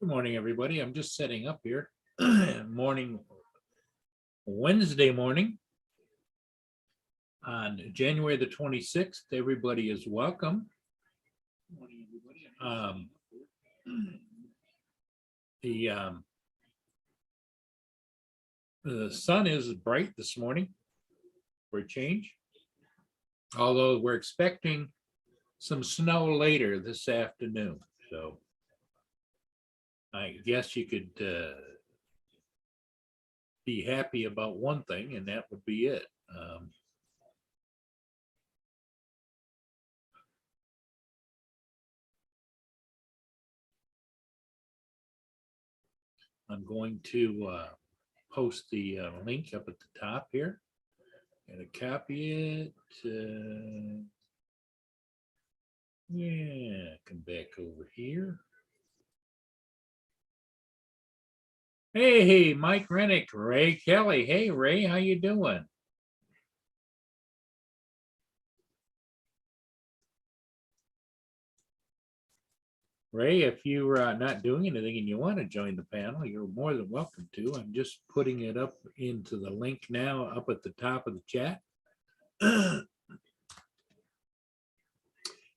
Good morning, everybody. I'm just setting up here. Wednesday morning on January the 26th. Everybody is welcome. Um, the the sun is bright this morning for a change, although we're expecting some snow later this afternoon. So I guess you could be happy about one thing, and that would be it. I'm going to post the link up at the top here. Gonna copy it. Yeah, come back over here. Hey, Mike Rennick, Ray Kelly. Hey, Ray, how you doing? Ray, if you're not doing anything and you want to join the panel, you're more than welcome to. I'm just putting it up into the link now up at the top of the chat.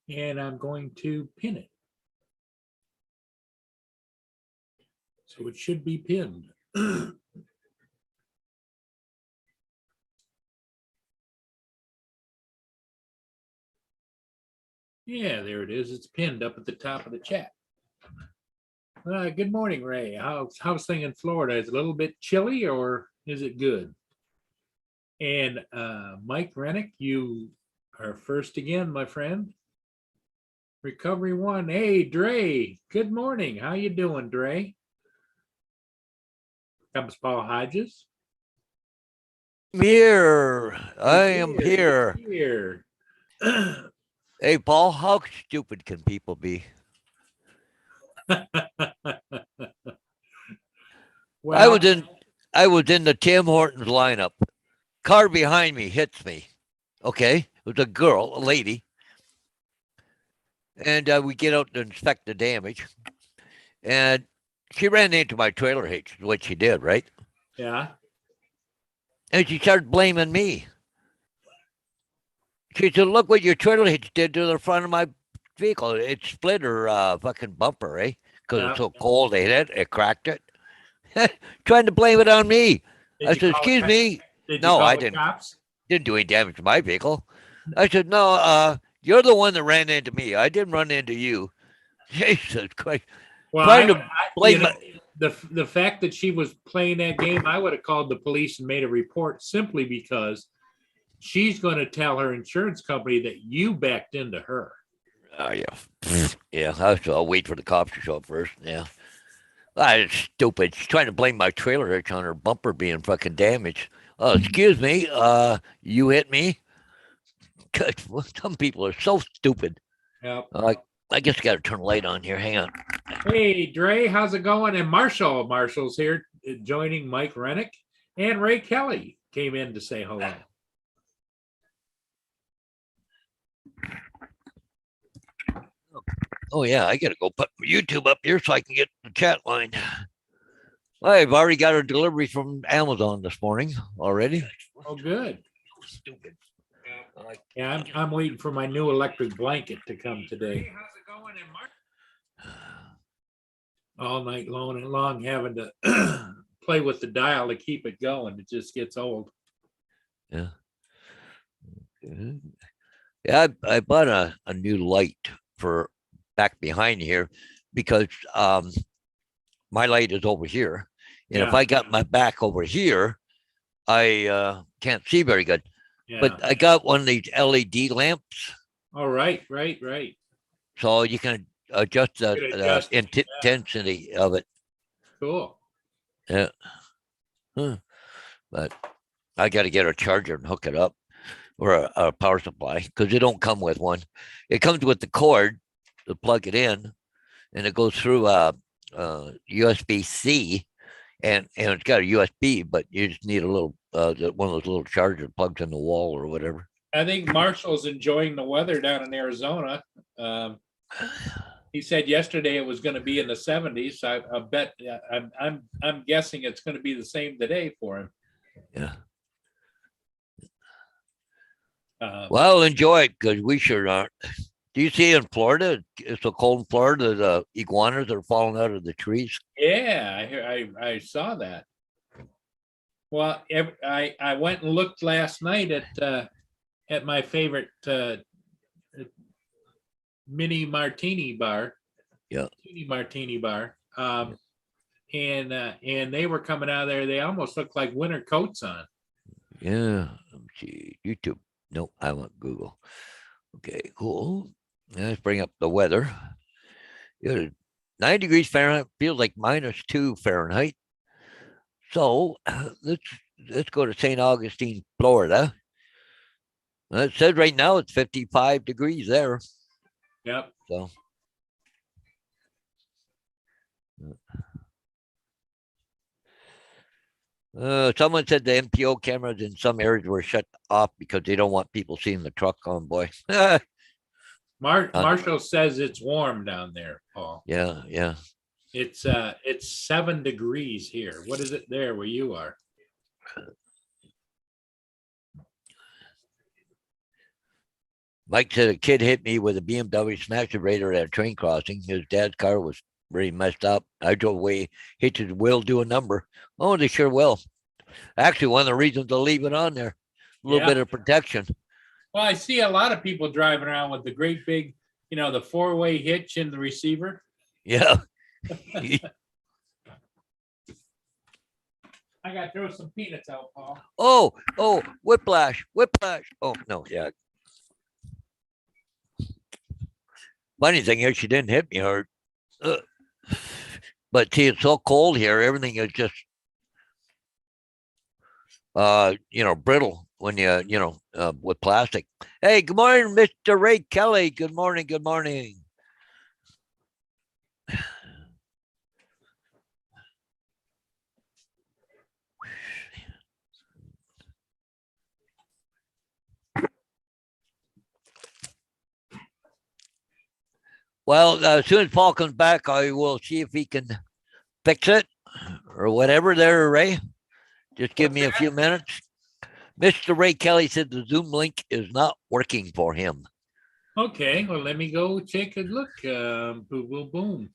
And I'm going to pin it. So it should be pinned. Yeah, there it is. It's pinned up at the top of the chat. Good morning, Ray. How's thing in Florida? Is it a little bit chilly or is it good? And Mike Rennick, you are first again, my friend. Recovery One. Hey, Dre. Good morning. How you doing, Dre? Comes Paul Hodges. Here. I am here. Here. Hey, Paul, how stupid can people be? Well, I was in the Tim Hortons lineup. Car behind me hits me. Okay, it was a girl, a lady, and we get out to inspect the damage, and she ran into my trailer hitch. Is what she did, right? Yeah. And she started blaming me. She said, "Look what your trailer hitch did to the front of my vehicle. It split her fucking bumper, eh? Because it's so cold, it cracked it." Trying to blame it on me. I said, "Excuse me." No, I didn't. Didn't do any damage to my vehicle. I said, "No, you're the one that ran into me. I didn't run into you." Jesus Christ. Well, trying to blame the fact that she was playing that game, I would have called the police and made a report simply because she's going to tell her insurance company that you backed into her. Oh, yeah. Yeah, I'll wait for the cops to show up first. Yeah. It's stupid. She's trying to blame my trailer hitch on her bumper being fucking damaged. Oh, excuse me. You hit me? God, some people are so stupid. Yep. I guess I got to turn the light on here. Hang on. Hey, Dre, how's it going? And Marshall's here joining Mike Rennick. And Ray Kelly came in to say hello. Oh, yeah, I got to go put YouTube up here so I can get the chat line. I've already got a delivery from Amazon this morning already. Oh, good. Stupid. Yeah, I'm waiting for my new electric blanket to come today. Hey, how's it going? All night long having to play with the dial to keep it going. It just gets old. Yeah. Yeah, I bought a new light for back behind here because my light is over here. And if I got my back over here, I can't see very good. Yeah. But I got one of these LED lamps. Oh, right. So you can adjust the intensity of it. Cool. Yeah. But I got to get a charger and hook it up, or a power supply, because it don't come with one. It comes with the cord to plug it in, and it goes through USB-C, and it's got a USB, but you just need a little one of those little charger plugs in the wall or whatever. I think Marshall's enjoying the weather down in Arizona. He said yesterday it was going to be in the 70s. So I bet I'm guessing it's going to be the same today for him. Yeah. Um, Well, enjoy it because we sure aren't. Do you see in Florida? It's so cold in Florida. The iguanas are falling out of the trees. yeah, I saw that. Well, I went and looked last night at my favorite mini martini bar. Yeah. Mini martini bar. And they were coming out of there. They almost looked like winter coats on. Yeah. Let me see. YouTube. No, I want Google. Okay, cool. Let's bring up the weather. Yeah, 9 degrees Fahrenheit feels like -2 Fahrenheit. So let's go to St. Augustine, Florida. It says right now it's 55 degrees there. Yep. So someone said the MPO cameras in some areas were shut off because they don't want people seeing the truck convoy. Marshall says it's warm down there, Paul. Yeah. It's 7 degrees here. What is it there where you are? Mike said a kid hit me with a BMW smash Raider at a train crossing. His dad's car was really messed up. I drove away, hit his will do a number. Oh, they sure will. Actually, one of the reasons to leave it on there, a little bit of protection. Well, I see a lot of people driving around with the great big, the 4-way hitch in the receiver. Yeah. I got to throw some peanuts out, Paul. Oh, whiplash. Oh, no, yeah. Funny thing is, she didn't hit me hard. But see, it's so cold here. Everything is just, brittle when with plastic. Hey, good morning, Mr. Ray Kelly. Good morning. Well, as soon as Paul comes back, I will see if he can fix it or whatever there, Ray. Just give me a few minutes. Mr. Ray Kelly said the Zoom link is not working for him. Okay, well, let me go take a look. Boom.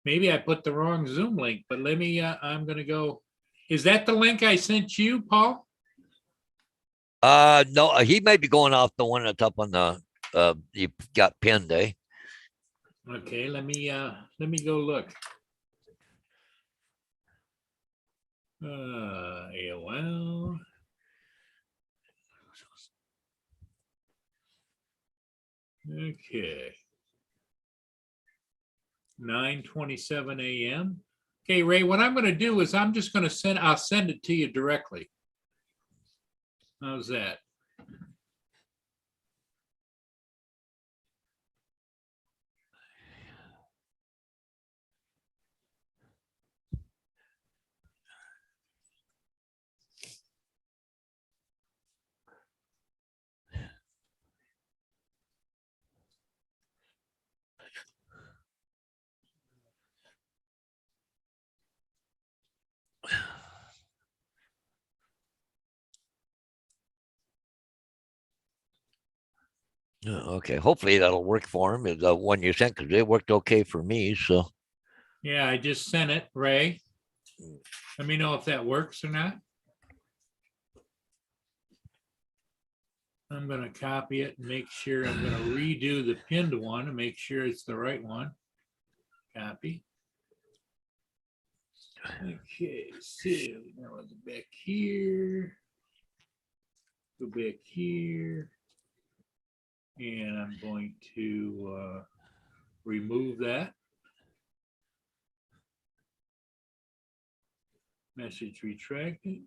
Maybe I put the wrong Zoom link, but let me, I'm going to go. Is that the link I sent you, Paul? No, he might be going off the one that's up on the, you got pinned, eh? Okay, let me go look. AOL. Okay. 9:27 a.m. Okay, Ray, what I'm going to do is I'm just going to I'll send it to you directly. How's that? Okay, hopefully that'll work for him. The one you sent, because it worked okay for me. So yeah, I just sent it, Ray. Let me know if that works or not. I'm going to copy it and make sure I'm going to redo the pinned one and make sure it's the right one. Copy. Okay, so now I'll go back here. Go back here. And I'm going to remove that. Message retracted.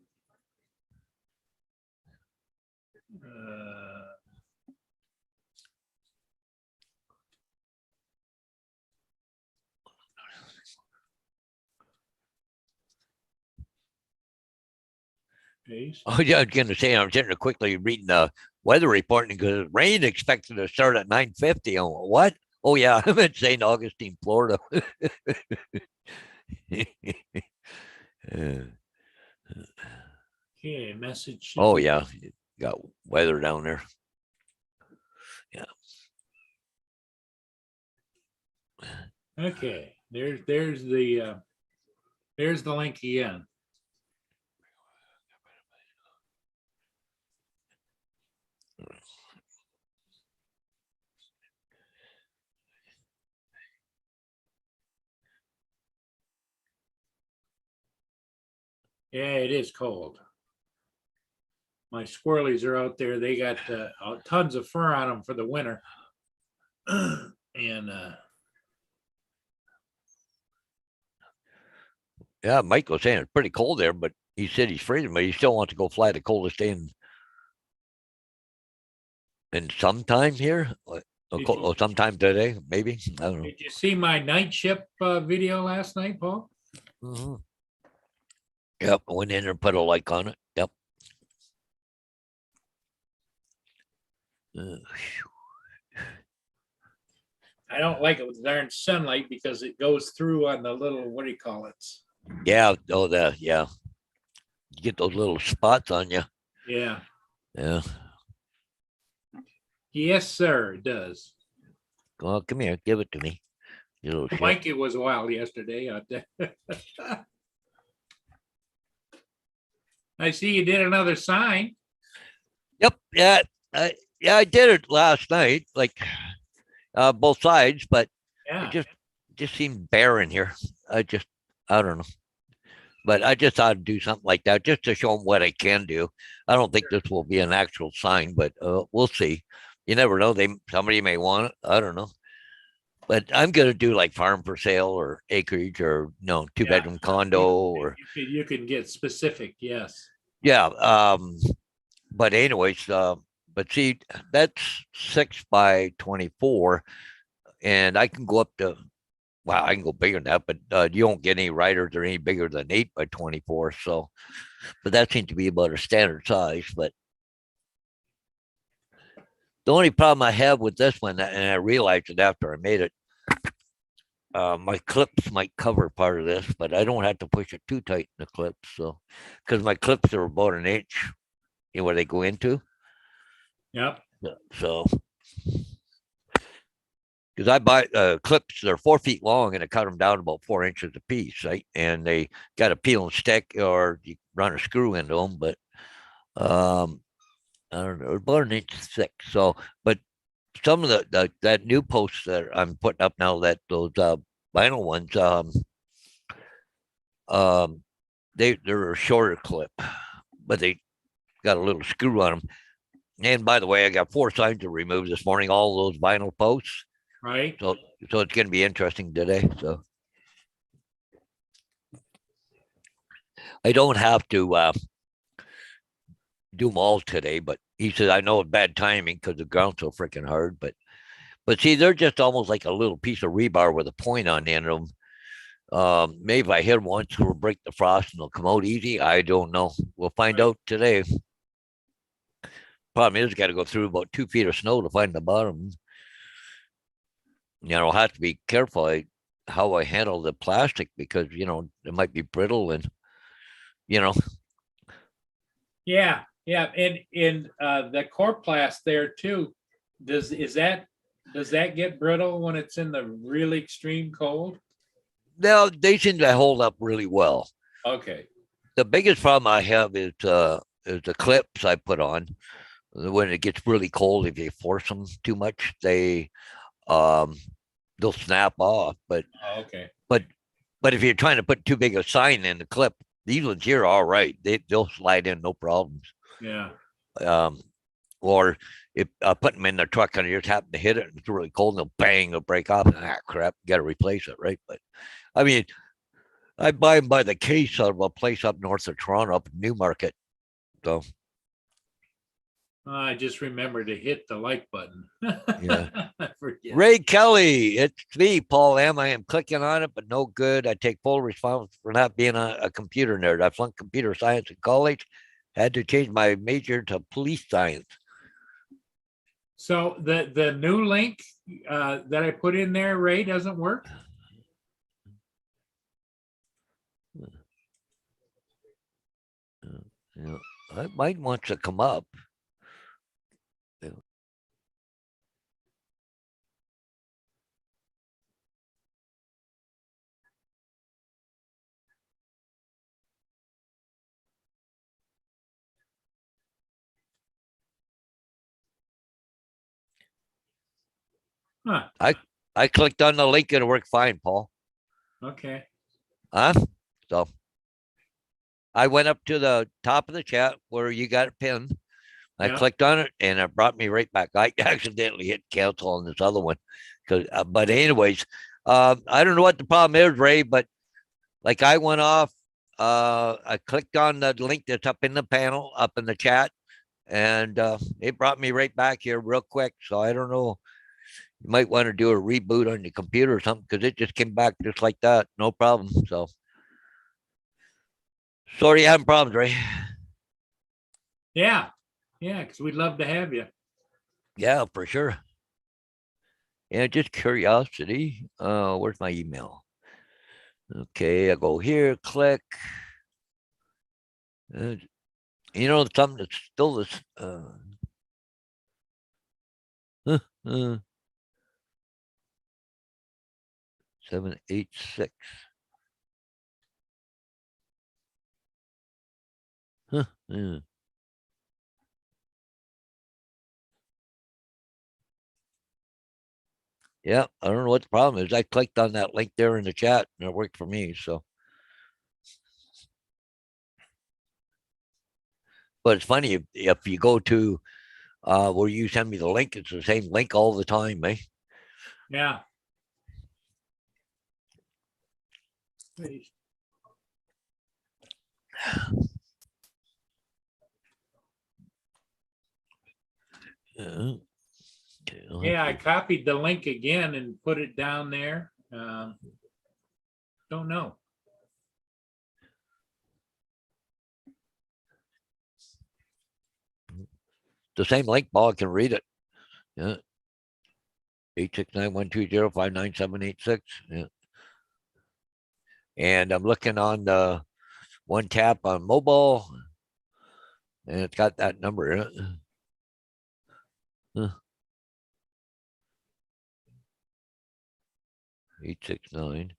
Paste. Oh, yeah, I was going to say, I'm sitting there quickly reading the weather report because rain expected to start at 9:50. Oh, what? Oh yeah, I'm in St. Augustine, Florida. Uh, Okay, message should oh be, yeah, got weather down there. okay, there's the link again. Yeah, it is cold. My squirrelies are out there. They got tons of fur on them for the winter. And Yeah, Mike was saying it's pretty cold there, but he said he's freezing, but he still wants to go fly the coldest day in sometime here, or sometime today, maybe. I don't know. did you see my night ship video last night, Paul? Mhm. Yep, I went in there and put a like on it. Yep. Phew. I don't like it with darn sunlight because it goes through on the little, what do you call it? Yeah. Oh, yeah. You get those little spots on you. Yeah. Yeah. Yes, sir, it does. Well, come here, give it to me. You little shit. Mikey was wild yesterday out there. I see you did another sign. Yep. Yeah. I did it last night, like both sides, but Yeah. it just seemed barren here. I don't know. But I just thought I'd do something like that just to show them what I can do. I don't think this will be an actual sign, but we'll see. You never know. Somebody may want it. I don't know. But I'm gonna do like farm for sale or acreage or two bedroom condo or You can get specific, yes. yeah. But anyways, but see, that's 6 by 24, and I can go up to wow, I can go bigger than that, but you won't get any riders or any bigger than 8 by 24. So, but that seems to be about a standard size. But the only problem I have with this one, and I realized it after I made it, my clips might cover part of this, but I don't have to push it too tight in the clips. So, because my clips are about an inch, where they go into. Yep. So, because I buy clips, they're 4 feet long, and I cut them down about 4 inches a piece, right? And they got a peel and stick, or you run a screw into them, but I don't know, about an inch thick. So, but some of that new posts that I'm putting up now, that those vinyl ones, they're a shorter clip, but they got a little screw on them. And by the way, I got 4 signs to remove this morning, all those vinyl posts. Right. So it's going to be interesting today. So I don't have to do them all today, but he said I know it's bad timing because the ground's so freaking hard. But see, they're just almost like a little piece of rebar with a point on the end of them. Maybe if I hit them once, it'll break the frost and they'll come out easy. I don't know. We'll find out today. Problem is, got to go through about 2 feet of snow to find the bottom. I'll have to be careful how I handle the plastic because it might be brittle and. Yeah, and the Corplast there too. Does that get brittle when it's in the really extreme cold? No, they seem to hold up really well. Okay. The biggest problem I have is the clips I put on. When it gets really cold, if you force them too much, they'll snap off. But okay. But if you're trying to put too big a sign in the clip, these ones here are all right. They'll slide in no problems. Yeah. Or if I put them in the truck and you just happen to hit it and it's really cold and they'll bang, they'll break off. Crap, got to replace it, right? But I mean, I buy them by the case out of a place up north of Toronto, up in Newmarket. So I just remember to hit the like button. Yeah. I forget. Ray Kelly, it's me, Paul M. I am clicking on it, but no good. I take full responsibility for not being a computer nerd. I flunked computer science in college, had to change my major to police science. So the new link that I put in there, Ray, doesn't work? Yeah, I might want to come up. Huh, I clicked on the link and it worked fine, Paul. okay. Huh? So I went up to the top of the chat where you got it pinned. I Yeah. clicked on it and it brought me right back. I accidentally hit cancel on this other one. But anyways, I don't know what the problem is, Ray, but like I went off, I clicked on the link that's up in the panel, up in the chat, and it brought me right back here real quick. So I don't know. You might want to do a reboot on your computer or something because it just came back just like that. No problem. So sorry you having problems, Ray. Yeah. Yeah, because we'd love to have you. Yeah, for sure. Yeah, just curiosity. Where's my email? Okay, I go here, click. You know, something that's still this. 786. Yeah. Yeah, I don't know what the problem is. I clicked on that link there in the chat and it worked for me. So, but it's funny if you go to where you send me the link, it's the same link all the time, eh? Yeah. Yeah. Okay, Yeah, I copied the link again and put it down there. Don't know. the same link, Paul. I can read it. Yeah. 869-120-59786. Yeah. And I'm looking on the one tap on mobile, and it's got that number in it. 869.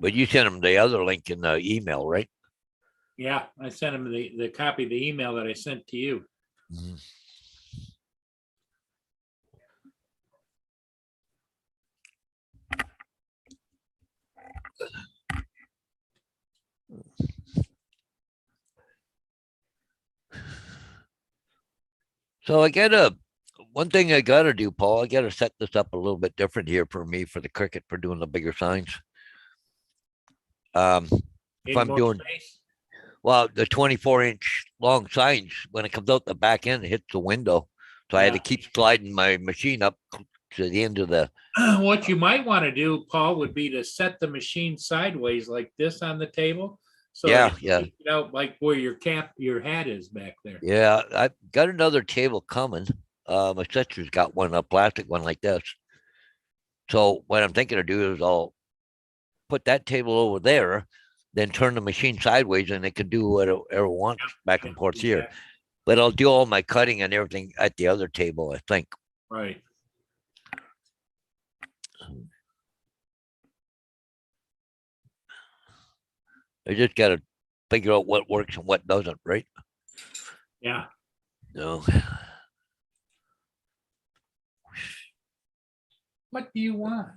But you sent them the other link in the email, right? Yeah, I sent him the copy of the email that I sent to you. Mm-hmm. So I gotta one thing I gotta do, Paul. I gotta set this up a little bit different here for me for the cricket for doing the bigger signs. If Need I'm more doing space? well, the 24-inch long signs when it comes out the back end, it hits the window. So I had to Yeah. keep sliding my machine up to the end of the. What you might want to do, Paul, would be to set the machine sideways like this on the table. So Yeah, that yeah, you know, like where your hat is back there. yeah. I've got another table coming. My sister's got one, a plastic one like this. So what I'm thinking of doing is I'll put that table over there, then turn the machine sideways, and it can do whatever it wants back and forth here. Exactly. But I'll do all my cutting and everything at the other table, I think. Right. I just got to figure out what works and what doesn't, right? Yeah. No. What do you want?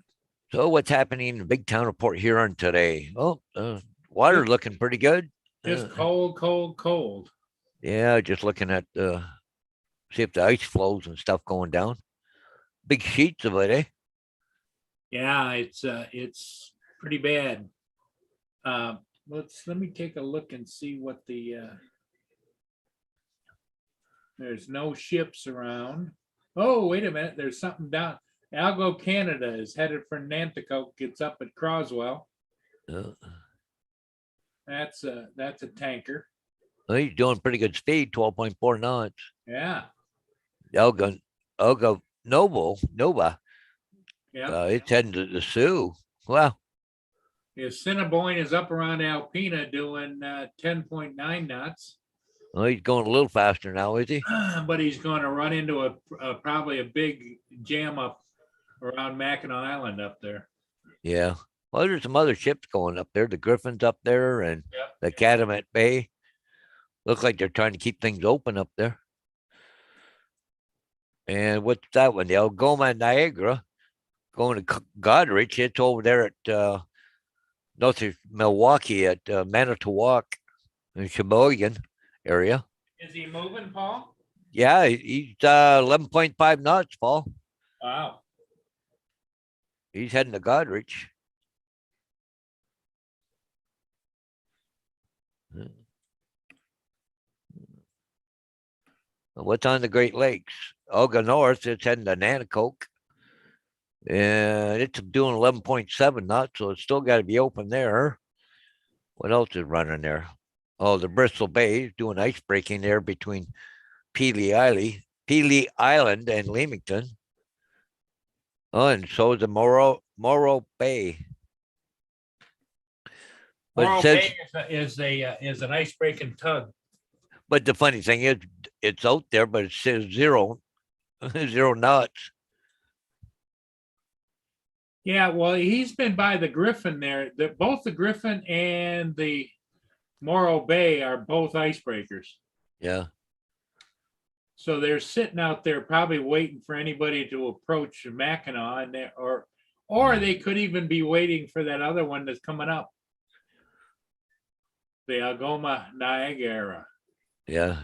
So what's happening in the big town of Port Huron today? Oh, water looking pretty good. Just cold, cold, cold. Yeah, just looking at see if the ice flows and stuff going down. Big sheets of it, eh? Yeah, it's pretty bad. Let me take a look and see what there's no ships around. Oh, wait a minute. There's something down. Algo Canada is headed for Nanticoke, gets up at Croswell. Uh, That's a tanker. well, he's doing pretty good speed, 12.4 knots. Yeah, Elga Nova. yeah. It's heading to the Sioux. Wow. Assiniboine is up around Alpena doing 10.9 knots. Well, he's going a little faster now, is he? But he's going to run into a probably a big jam up around Mackinac Island up there. Yeah. Well, there's some other ships going up there. The Griffin's up there and Yep. the Catamount Bay. Look like they're trying to keep things open up there. And what's that one? The Algoma Niagara going to Goderich. It's over there at north of Milwaukee at Manitowoc in Sheboygan area. Is he moving, Paul? Yeah, he's 11.5 knots, Paul. Wow. He's heading to Goderich. What's on the Great Lakes? Olga North, it's heading to Nanticoke. And it's doing 11.7 knots, so it's still got to be open there. What else is running there? Oh, the Bristol Bay is doing ice breaking there between Pelee Island and Leamington. Oh, and so is the Morro Bay. But Morro it says, Bay is an ice breaking tug. but the funny thing is, it's out there, but it says zero knots. Yeah, well, he's been by the Griffin there. Both the Griffin and the Morro Bay are both icebreakers. Yeah. So they're sitting out there probably waiting for anybody to approach Mackinac, and or they could even be waiting for that other one that's coming up. The Algoma Niagara. Yeah.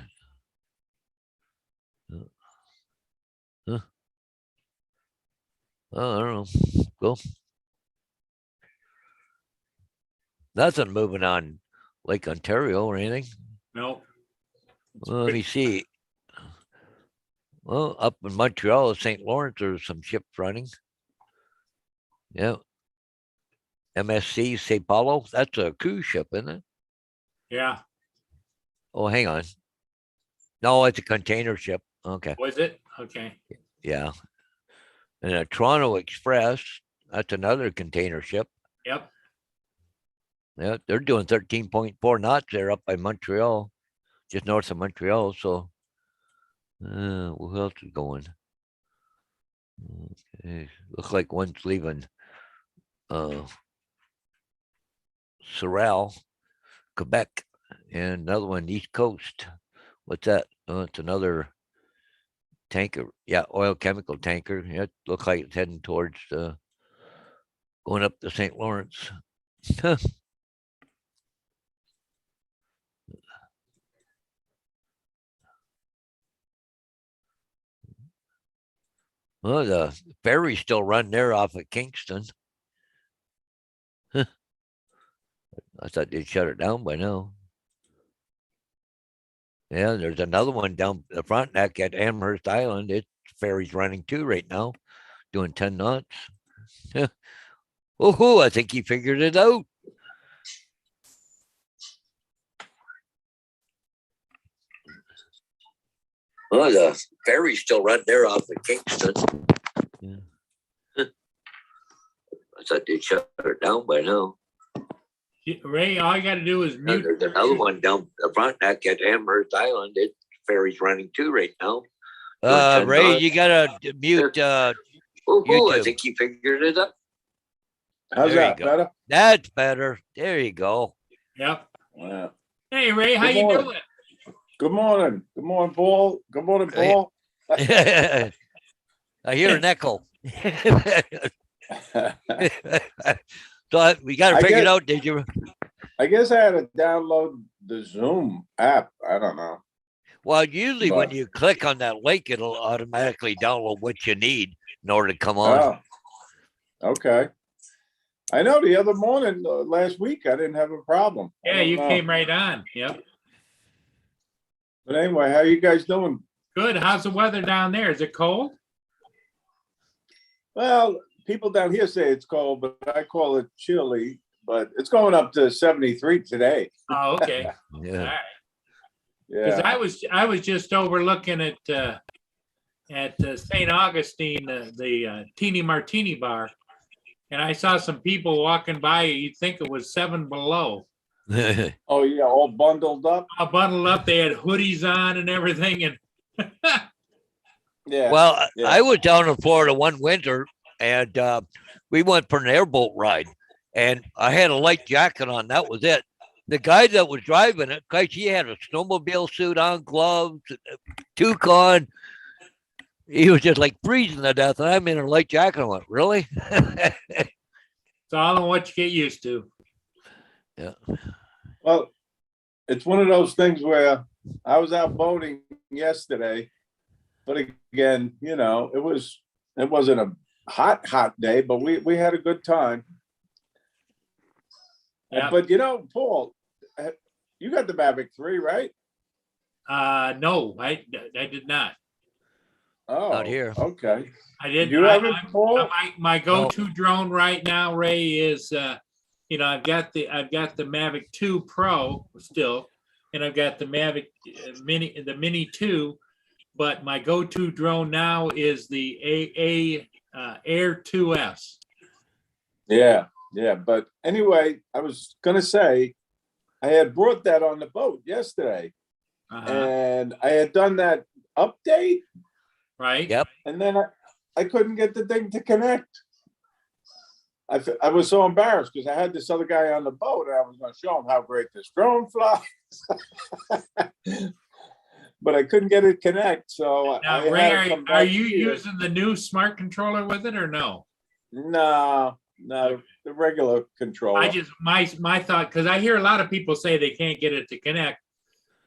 Huh. Oh, I don't know. Cool. Nothing moving on Lake Ontario or anything. No. Well, let me see. Well, up in Montreal, St. Lawrence, there's some ships running. Yeah. MSC St. Paulo. That's a cruise ship, isn't it? Yeah. Oh, hang on. No, it's a container ship. Okay. Was it? Okay. Yeah. And a Toronto Express. That's another container ship. Yep. Yeah, they're doing 13.4 knots there up by Montreal, just north of Montreal. So, who else is going? Okay. Looks like one's leaving Sorel, Quebec, and another one East Coast. What's that? Oh, it's another tanker. Yeah, oil chemical tanker. Yeah, it looks like it's heading towards going up the St. Lawrence. Well, the ferry's still running there off of Kingston. I thought they'd shut it down by now. Yeah, there's another one down the front neck at Amherst Island. Its ferry's running too right now, doing 10 knots. Oh, I think he figured it out. Well, the ferry's still running there off of Kingston. Yeah. I thought they'd shut it down by now. Ray, all I got to do is mute. There's another one down the front neck at Amherst Island. Its ferry's running too right now. Ray, knots. You gotta mute. I think he figured it out. How's that better? That's better. There you go. Yep. Yeah. Hey, Ray, how you doing? Good morning. Good morning, Paul. Good morning, Paul. I hear an echo. So we got to figure it out, did you? I guess I had to download the Zoom app. I don't know. Well, usually when you click on that link, it'll automatically download what you need in order to come on. Oh, okay. I know the other morning, last week, I didn't have a problem. Yeah, you came right on. Yep. But anyway, how you guys doing? Good. How's the weather down there? Is it cold? Well, people down here say it's cold, but I call it chilly. But it's going up to 73 today. Oh, okay. All Yeah. right. Because Yeah. I was just overlooking at St. Augustine, the Teeny Martini Bar, and I saw some people walking by. You'd think it was 7 below. Oh yeah, all bundled up. All bundled up. They had hoodies on and everything, and Yeah. Well, Yeah. I was down in Florida one winter, and we went for an airboat ride, and I had a light jacket on. That was it. The guy that was driving it, guys, he had a snowmobile suit on, gloves, toucan. He was just like freezing to death, and I'm in a light jacket. I went, really? it's all in what you get used to. Yeah. Well, it's one of those things where I was out boating yesterday, but again, it wasn't a hot day, but we had a good time. Yeah. But Paul, you got the Mavic 3, right? No, I did not. Oh, Not here. Okay. I didn't. You have it, Paul? My go-to drone right now, Ray, is I've got the Mavic 2 Pro still, and I've got the Mavic Mini 2, but my go-to drone now is the Air 2S. Yeah. But anyway, I was gonna say, I had brought that on the boat yesterday, and I had done that update, Right. Yep. and then I couldn't get the thing to connect. I was so embarrassed because I had this other guy on the boat, and I was going to show him how great this drone flies, but I couldn't get it to connect. So Now, I Ray, had to come are back you here. using the new smart controller with it or no? No, the regular controller. I just my thought, because I hear a lot of people say they can't get it to connect,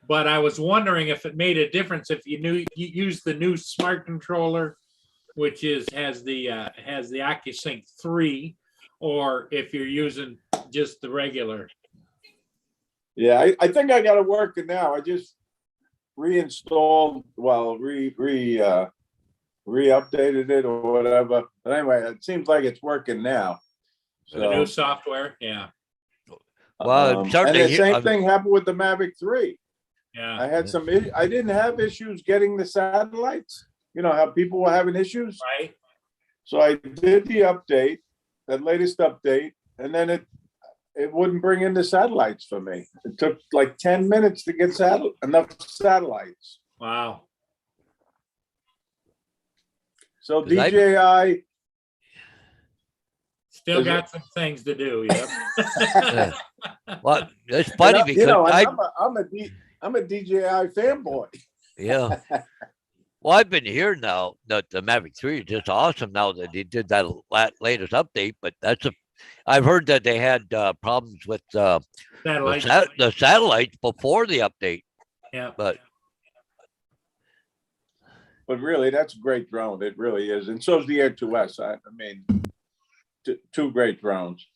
but I was wondering if it made a difference if you use the new smart controller, which has the OcuSync 3, or if you're using just the regular. Yeah, I think I got it working now. I just reinstalled, re-updated it or whatever. But anyway, it seems like it's working now. The new software, yeah. Well, and certainly the same thing happened with the Mavic 3. Yeah. I had I didn't have issues getting the satellites. You know how people were having issues? Right. So I did the update, that latest update, and then it wouldn't bring in the satellites for me. It took like 10 minutes to get enough satellites. Wow. So 'Cause I- DJI, Still Is got some things to do. Yep. well, it's funny because I'm a DJI fanboy. yeah. Well, I've been hearing now that the Mavic 3 is just awesome now that they did that latest update, but I've heard that they had problems with Satellites. the satellites before the update, Yeah. but really, that's a great drone. It really is. And so is the Air 2S. I mean, two great drones.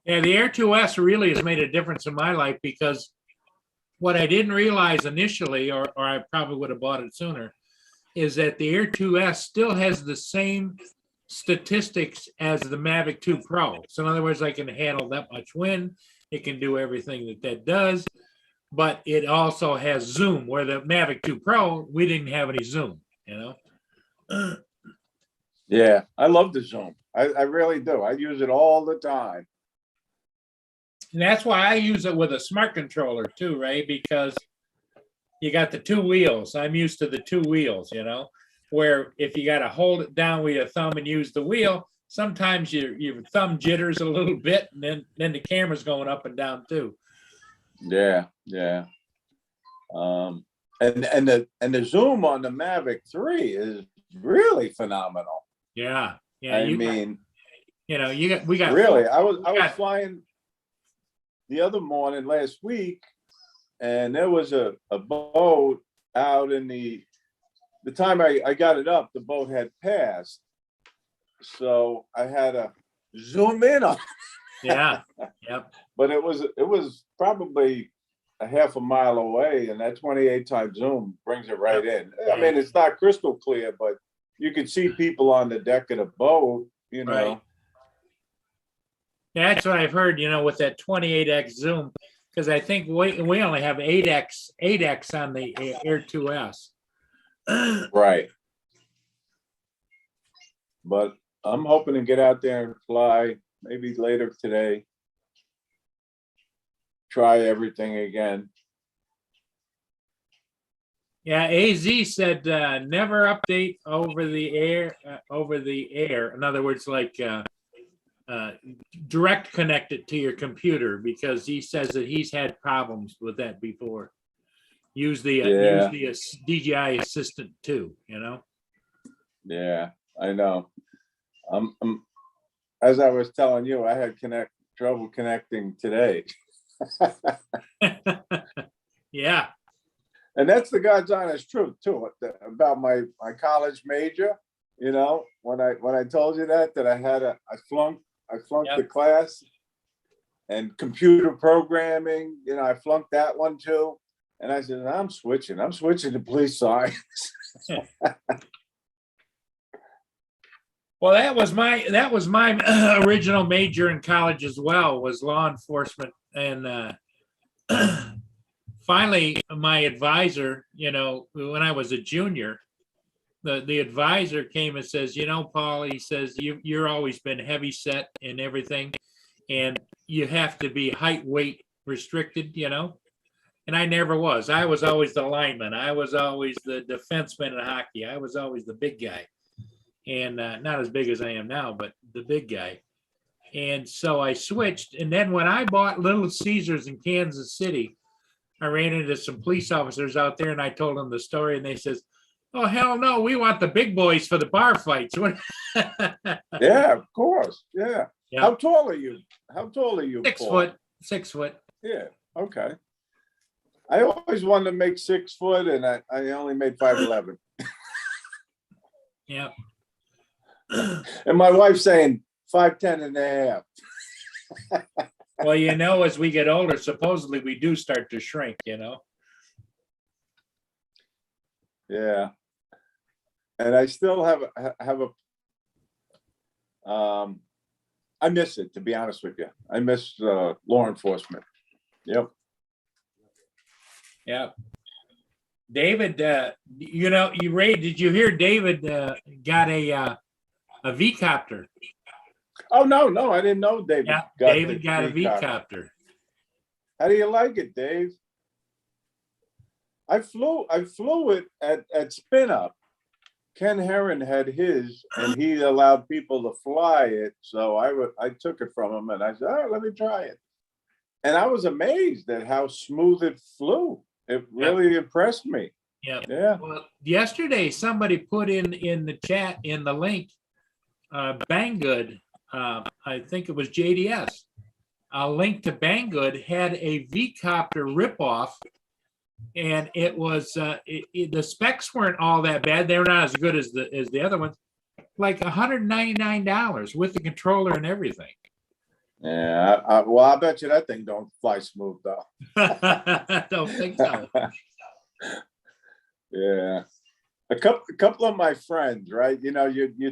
Yeah, the Air 2S really has made a difference in my life, because what I didn't realize initially, or I probably would have bought it sooner, is that the Air 2S still has the same statistics as the Mavic 2 Pro. So in other words, I can handle that much wind. It can do everything that does, but it also has zoom, where the Mavic 2 Pro, we didn't have any zoom, Yeah, I love the Zoom. I really do. I use it all the time. And that's why I use it with a smart controller too, Ray, because you got the 2 wheels. I'm used to the 2 wheels, where if you got to hold it down with your thumb and use the wheel, sometimes your thumb jitters a little bit, and then the camera's going up and down too. Yeah. And the zoom on the Mavic 3 is really phenomenal. Yeah. We got really. I was flying the other morning last week, and there was a boat out in the time I got it up, the boat had passed, so I had to zoom in on it. Yeah. Yep. But it was probably a half a mile away, and that 28 times zoom brings it right in. I mean, it's not crystal clear, but you could see people on the deck of the boat, you know. Right. That's what I've heard, with that 28x zoom, because I think we only have 8x on the Air 2S. Right. But I'm hoping to get out there and fly maybe later today. Try everything again. Yeah, AZ said never update over the air. In other words, like direct connect it to your computer, because he says that he's had problems with that before. Use the DJI Assistant too. Yeah, I know. As I was telling you, I had trouble connecting today. Yeah. And that's the God's honest truth too, about my college major. When I told you that I flunked Yep. the class, and computer programming, I flunked that one too. And I said, I'm switching to police science. Well, that was my original major in college as well, was law enforcement. And finally, my advisor, when I was a junior, the advisor came and says, Paul, he says, you're always been heavy set in everything, and you have to be height, weight restricted, And I never was. I was always the lineman. I was always the defenseman in hockey. I was always the big guy. And not as big as I am now, but the big guy. And so I switched. And then when I bought Little Caesars in Kansas City, I ran into some police officers out there, and I told them the story, and they says, oh, hell no, we want the big boys for the bar fights. Yeah, of course. Yeah. Yeah. How tall are you? 6 Paul? foot. 6 foot. Yeah. Okay. I always wanted to make 6 foot, and I only made 5'11". Yeah. And my wife's saying 5'10" and a half. Well, as we get older, supposedly we do start to shrink, Yeah. And I still have I miss it, to be honest with you. I miss law enforcement. Yep. Yeah. David, Ray, did you hear David got a V-copter? Oh, no, I didn't know David. Yeah, got David the got a V-copter. V-copter. How do you like it, Dave? I flew it at Spin Up. Ken Herron had his, and he allowed people to fly it. So I took it from him, and I said, "Oh, let me try it." And I was amazed at how smooth it flew. It really impressed me. Yeah. Yeah. Well, yesterday somebody put in the chat, in the link, Banggood, I think it was JDS, a link to Banggood had a V-copter ripoff, and it was the specs weren't all that bad. They're not as good as the other ones. Like $199 with the controller and everything. Yeah. I bet you that thing don't fly smooth though. I don't think so. Yeah. A couple of my friends, right? You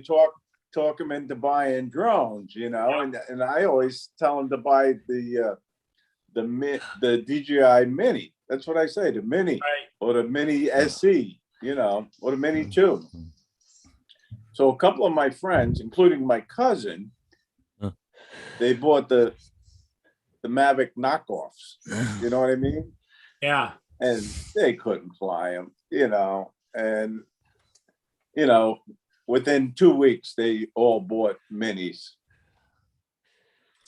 talk them into buying drones, and I always tell them to buy the DJI Mini. That's what I say, the Mini, Right. or the Mini SE, or the Mini 2. So a couple of my friends, including my cousin, they bought the Mavic knockoffs. You know what I mean? Yeah. And they couldn't fly them, and within 2 weeks they all bought minis,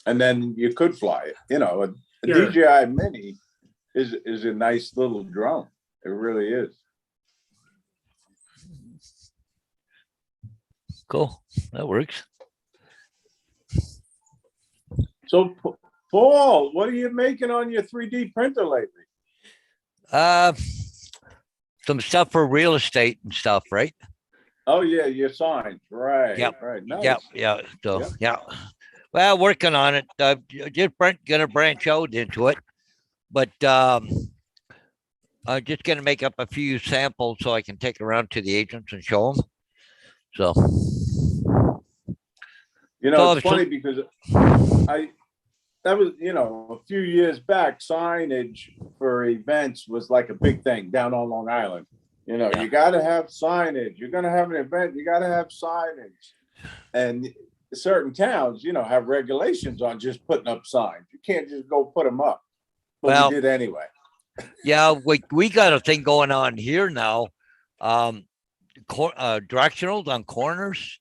and then you could fly it. A Sure. DJI Mini is a nice little drone. It really is. Cool. That works. So, Paul, what are you making on your 3D printer lately? Some stuff for real estate and stuff, right? Oh yeah, your signs, right? Yep. Right. Nice. Yeah. So, Yep. yeah. Well, working on it. Just gonna branch out into it, but I'm just gonna make up a few samples so I can take around to the agents and show them. So, You know, So it's funny because that was, a few years back, signage for events was like a big thing down on Long Island. Yeah. You gotta have signage. You're gonna have an event, you gotta have signage. And certain towns, have regulations on just putting up signs. You can't just go put them up. But Well- we did anyway. yeah, we got a thing going on here now. Directionals on corners,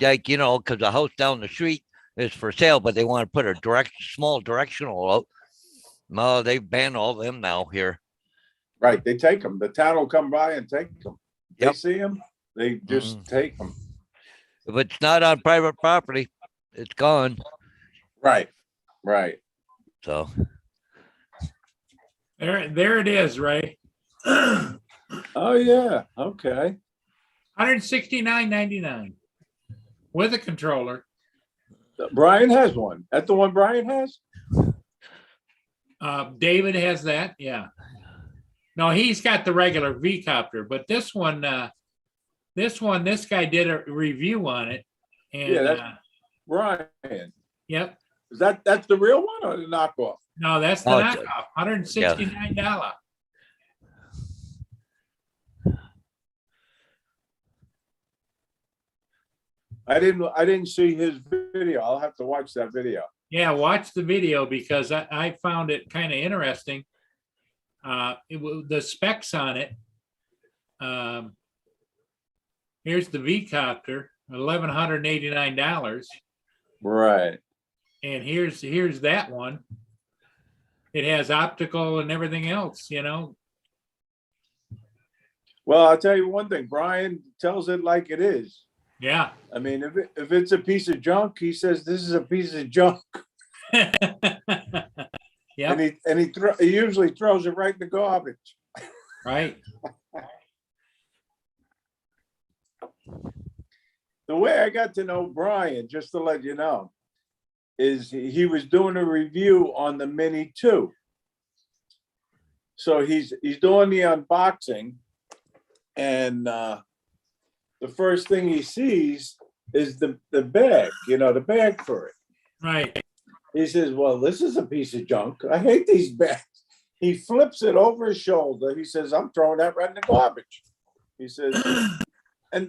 like, because the house down the street is for sale, but they want to put a small directional out. No, they ban all them now here. Right, they take them. The town will come by and take them. They Yep. see them, they just take them. If it's not on private property, it's gone. Right, right. So, There it is, Ray. Oh, yeah, okay. $169.99 with a controller. Brian has one. That's the one Brian has? David has that, yeah. No, he's got the regular V-copter, but this guy did a review on it. And Yeah, that's- Brian, yep. is that's the real one or the knockoff? No, that's the Oh, it's- knockoff, $169. I didn't see his video. I'll have to watch that video. Yeah, watch the video because I found it kind of interesting. The specs on it. Here's the V-copter, $1,189. Right. And here's that one. It has optical and everything else, Well, I'll tell you one thing. Brian tells it like it is. Yeah. I mean, if it's a piece of junk, he says this is a piece of junk, Yeah, and he usually throws it right in the garbage. right. The way I got to know Brian, just to let you know, is he was doing a review on the Mini 2. So he's doing the unboxing, and the first thing he sees is the bag, the bag for it. Right. He says, well, this is a piece of junk. I hate these bags. He flips it over his shoulder. He says, I'm throwing that right in the garbage. He says,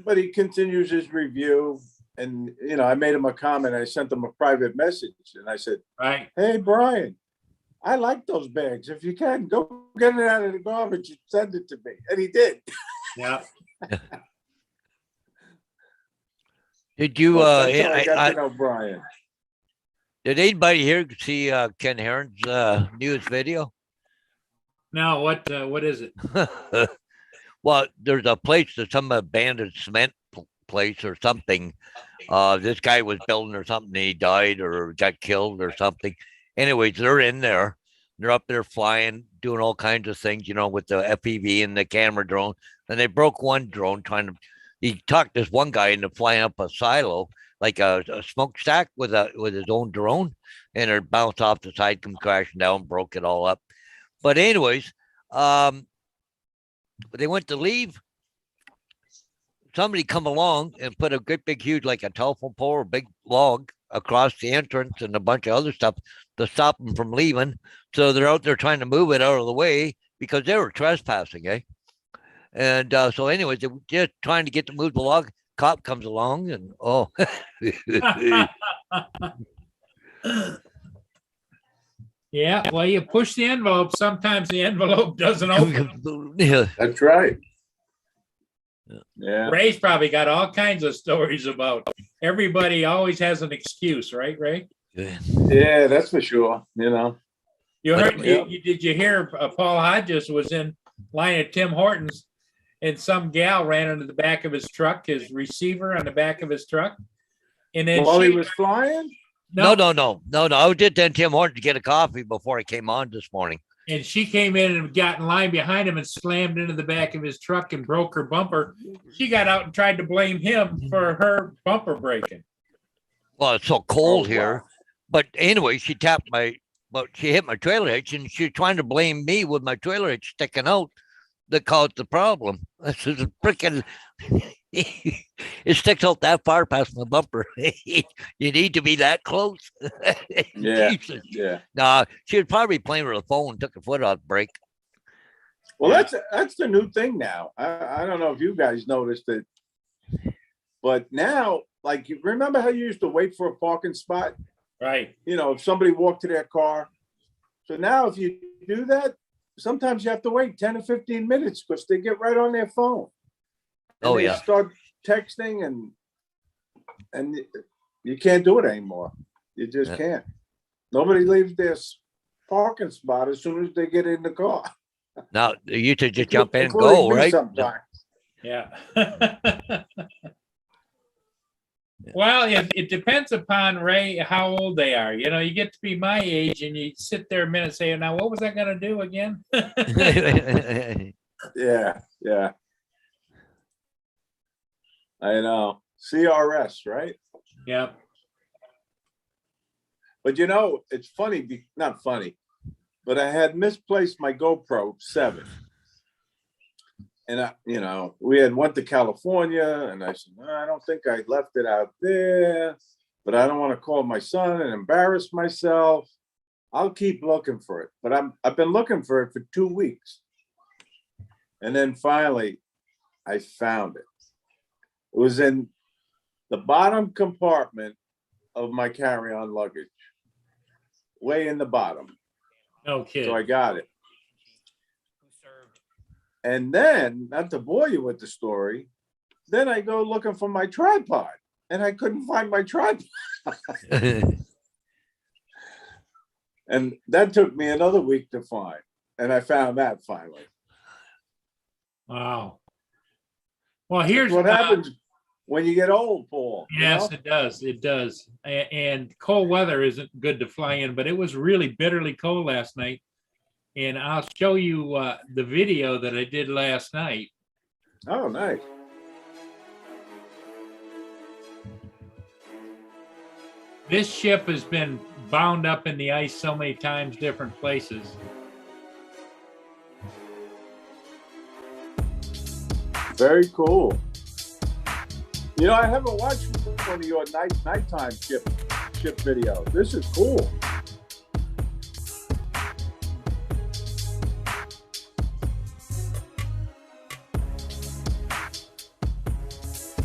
but he continues his review. And, I made him a comment. I sent him a private message. And I said, Right. hey, Brian, I like those bags. If you can, go get it out of the garbage and send it to me. And he did. Yeah. did you, That's how I got to know Brian. did anybody here see Ken Heron's newest video? Now what is it? Well, there's a place, there's some abandoned cement place or something. This guy was building or something, and he died or got killed or something. Anyways, they're in there. They're up there flying, doing all kinds of things, with the FPV and the camera drone. And they broke one drone he talked this one guy into flying up a silo, like a smokestack with his own drone, and it bounced off the side, come crashing down, broke it all up. But anyways, they went to leave. Somebody come along and put a great big huge, like a telephone pole or a big log across the entrance and a bunch of other stuff to stop them from leaving. So they're out there trying to move it out of the way because they were trespassing, eh? And so anyways, they were just trying to get to move the log. Cop comes along and Yeah, well, you push the envelope. Sometimes the envelope doesn't open. Yeah. That's right. Yeah. Ray's probably got all kinds of stories about. Everybody always has an excuse, right, Ray? Yeah, that's for sure. You heard? Yeah. Did you hear? Paul Hodges was in line at Tim Hortons, and some gal ran into the back of his truck, his receiver on the back of his truck, and then While he was flying? No. I was just in Tim Hortons to get a coffee before I came on this morning. And she came in and got in line behind him and slammed into the back of his truck and broke her bumper. She got out and tried to blame him for her bumper breaking. Well, it's so cold Oh, here. wow. But anyway, she hit my trailer hitch, and she was trying to blame me with my trailer hitch sticking out that caused the problem. This is a freaking, It sticks out that far past my bumper. You need to be that close. Yeah. Jesus. Yeah. Nah, she was probably playing with the phone, took her foot off the brake. Well, Yeah. that's the new thing now. I don't know if you guys noticed it, but now, like, you remember how you used to wait for a parking spot? Right. You know, if somebody walked to their car. So now, if you do that, sometimes you have to wait 10 or 15 minutes because they get right on their phone. And Oh, they yeah. start texting, and you can't do it anymore. You just Yeah. can't. Nobody leaves their parking spot as soon as they get in the car. Now, you should just jump in and Including go, me right? sometimes. Yeah. Well, it depends upon, Ray, how old they are. You know, you get to be my age and you sit there a minute saying, now, what was I going to do again? Yeah, yeah. I know. CRS, right? Yeah. But you know, it's funny, not funny, but I had misplaced my GoPro 7. And we had went to California, and I said, no, I don't think I left it out there, but I don't want to call my son and embarrass myself. I'll keep looking for it. But I've been looking for it for 2 weeks. And then finally I found it. It was in the bottom compartment of my carry-on luggage, way in the bottom. No kidding. So I got it. And then, not to bore you with the story, then I go looking for my tripod, and I couldn't find my tripod. And that took me another week to find. And I found that finally. Wow. Well, here's What happens when you get old, Paul. you Yes, know? it does. It does. And cold weather isn't good to fly in, but it was really bitterly cold last night. And I'll show you the video that I did last night. Oh, nice. This ship has been bound up in the ice so many times, different places. Very cool. You know, I haven't watched one of your nighttime ship videos. This is cool.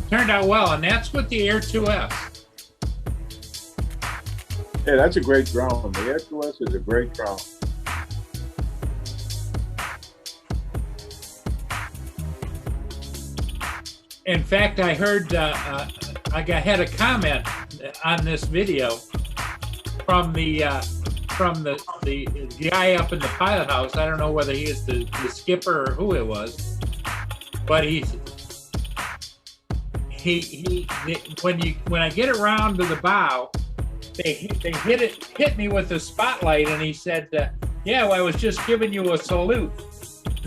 Turned out well, and that's with the Air 2S. Yeah, that's a great drone. The Air 2S is a great drone. In fact, I heard had a comment on this video from the guy up in the pilot house. I don't know whether he is the skipper or who it was, but when I get around to the bow, they hit me with a spotlight, and he said, "Yeah, well, I was just giving you a salute."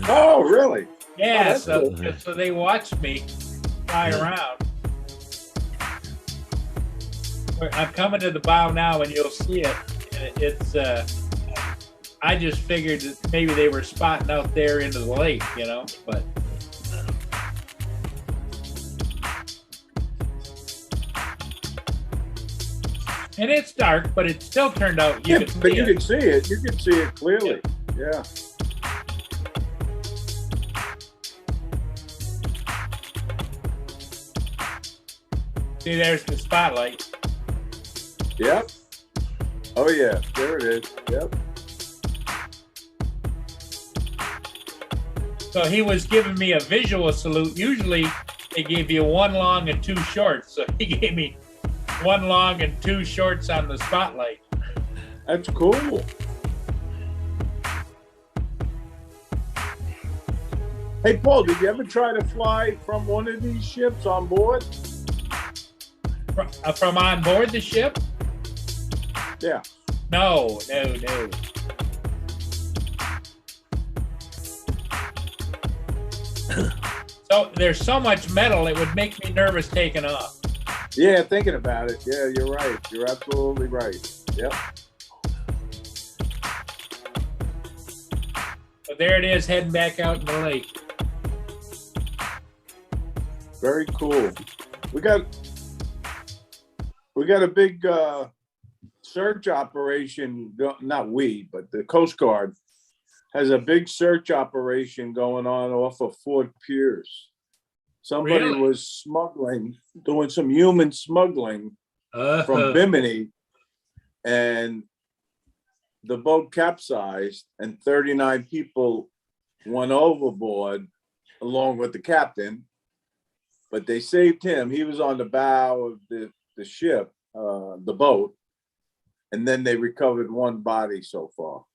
Oh, really? Yeah, Oh, that's cool. so they watched me fly around. I'm coming to the bow now, and you'll see it. And it's I just figured that maybe they were spotting out there into the lake, but. And it's dark, but it still turned out You can see it. You can see it clearly. Yeah. See, there's the spotlight. Yep. Oh yeah, there it is. Yep. So he was giving me a visual salute. Usually they give you one long and two shorts. So he gave me one long and two shorts on the spotlight. That's cool. Hey, Paul, did you ever try to fly from one of these ships on board? From on board the ship? Yeah. No. So there's so much metal, it would make me nervous taking off. Yeah, thinking about it. Yeah, you're right. You're absolutely right. Yep. So there it is, heading back out in the lake. Very cool. We got a big search operation. Not we, but the Coast Guard has a big search operation going on off of Fort Pierce. Somebody Really? was smuggling, doing some human smuggling from Bimini, and the boat capsized, and 39 people went overboard along with the captain. But they saved him. He was on the bow of the ship, the boat, and then they recovered one body so far.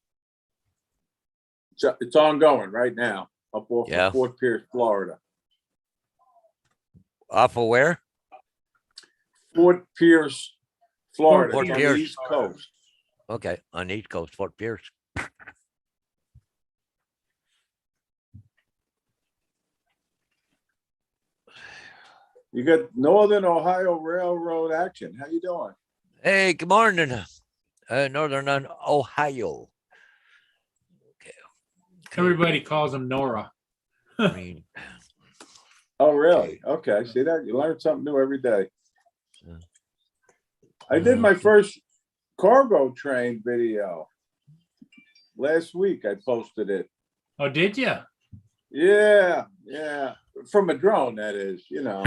It's ongoing right now up off of Fort Pierce, Florida. Off of where? Fort Pierce, Florida. Fort It's on Pierce. the East Coast. Okay, on the East Coast, Fort Pierce. You got Northern Ohio Railroad action. How you doing? Hey, good morning, Northern Ohio. Okay. Everybody calls him Nora. I mean, Oh, really? Okay. See that? You learn something new every day. Yeah. I did my first cargo train video last week. I posted it. Oh, did you? Yeah. From a drone, that is, you know.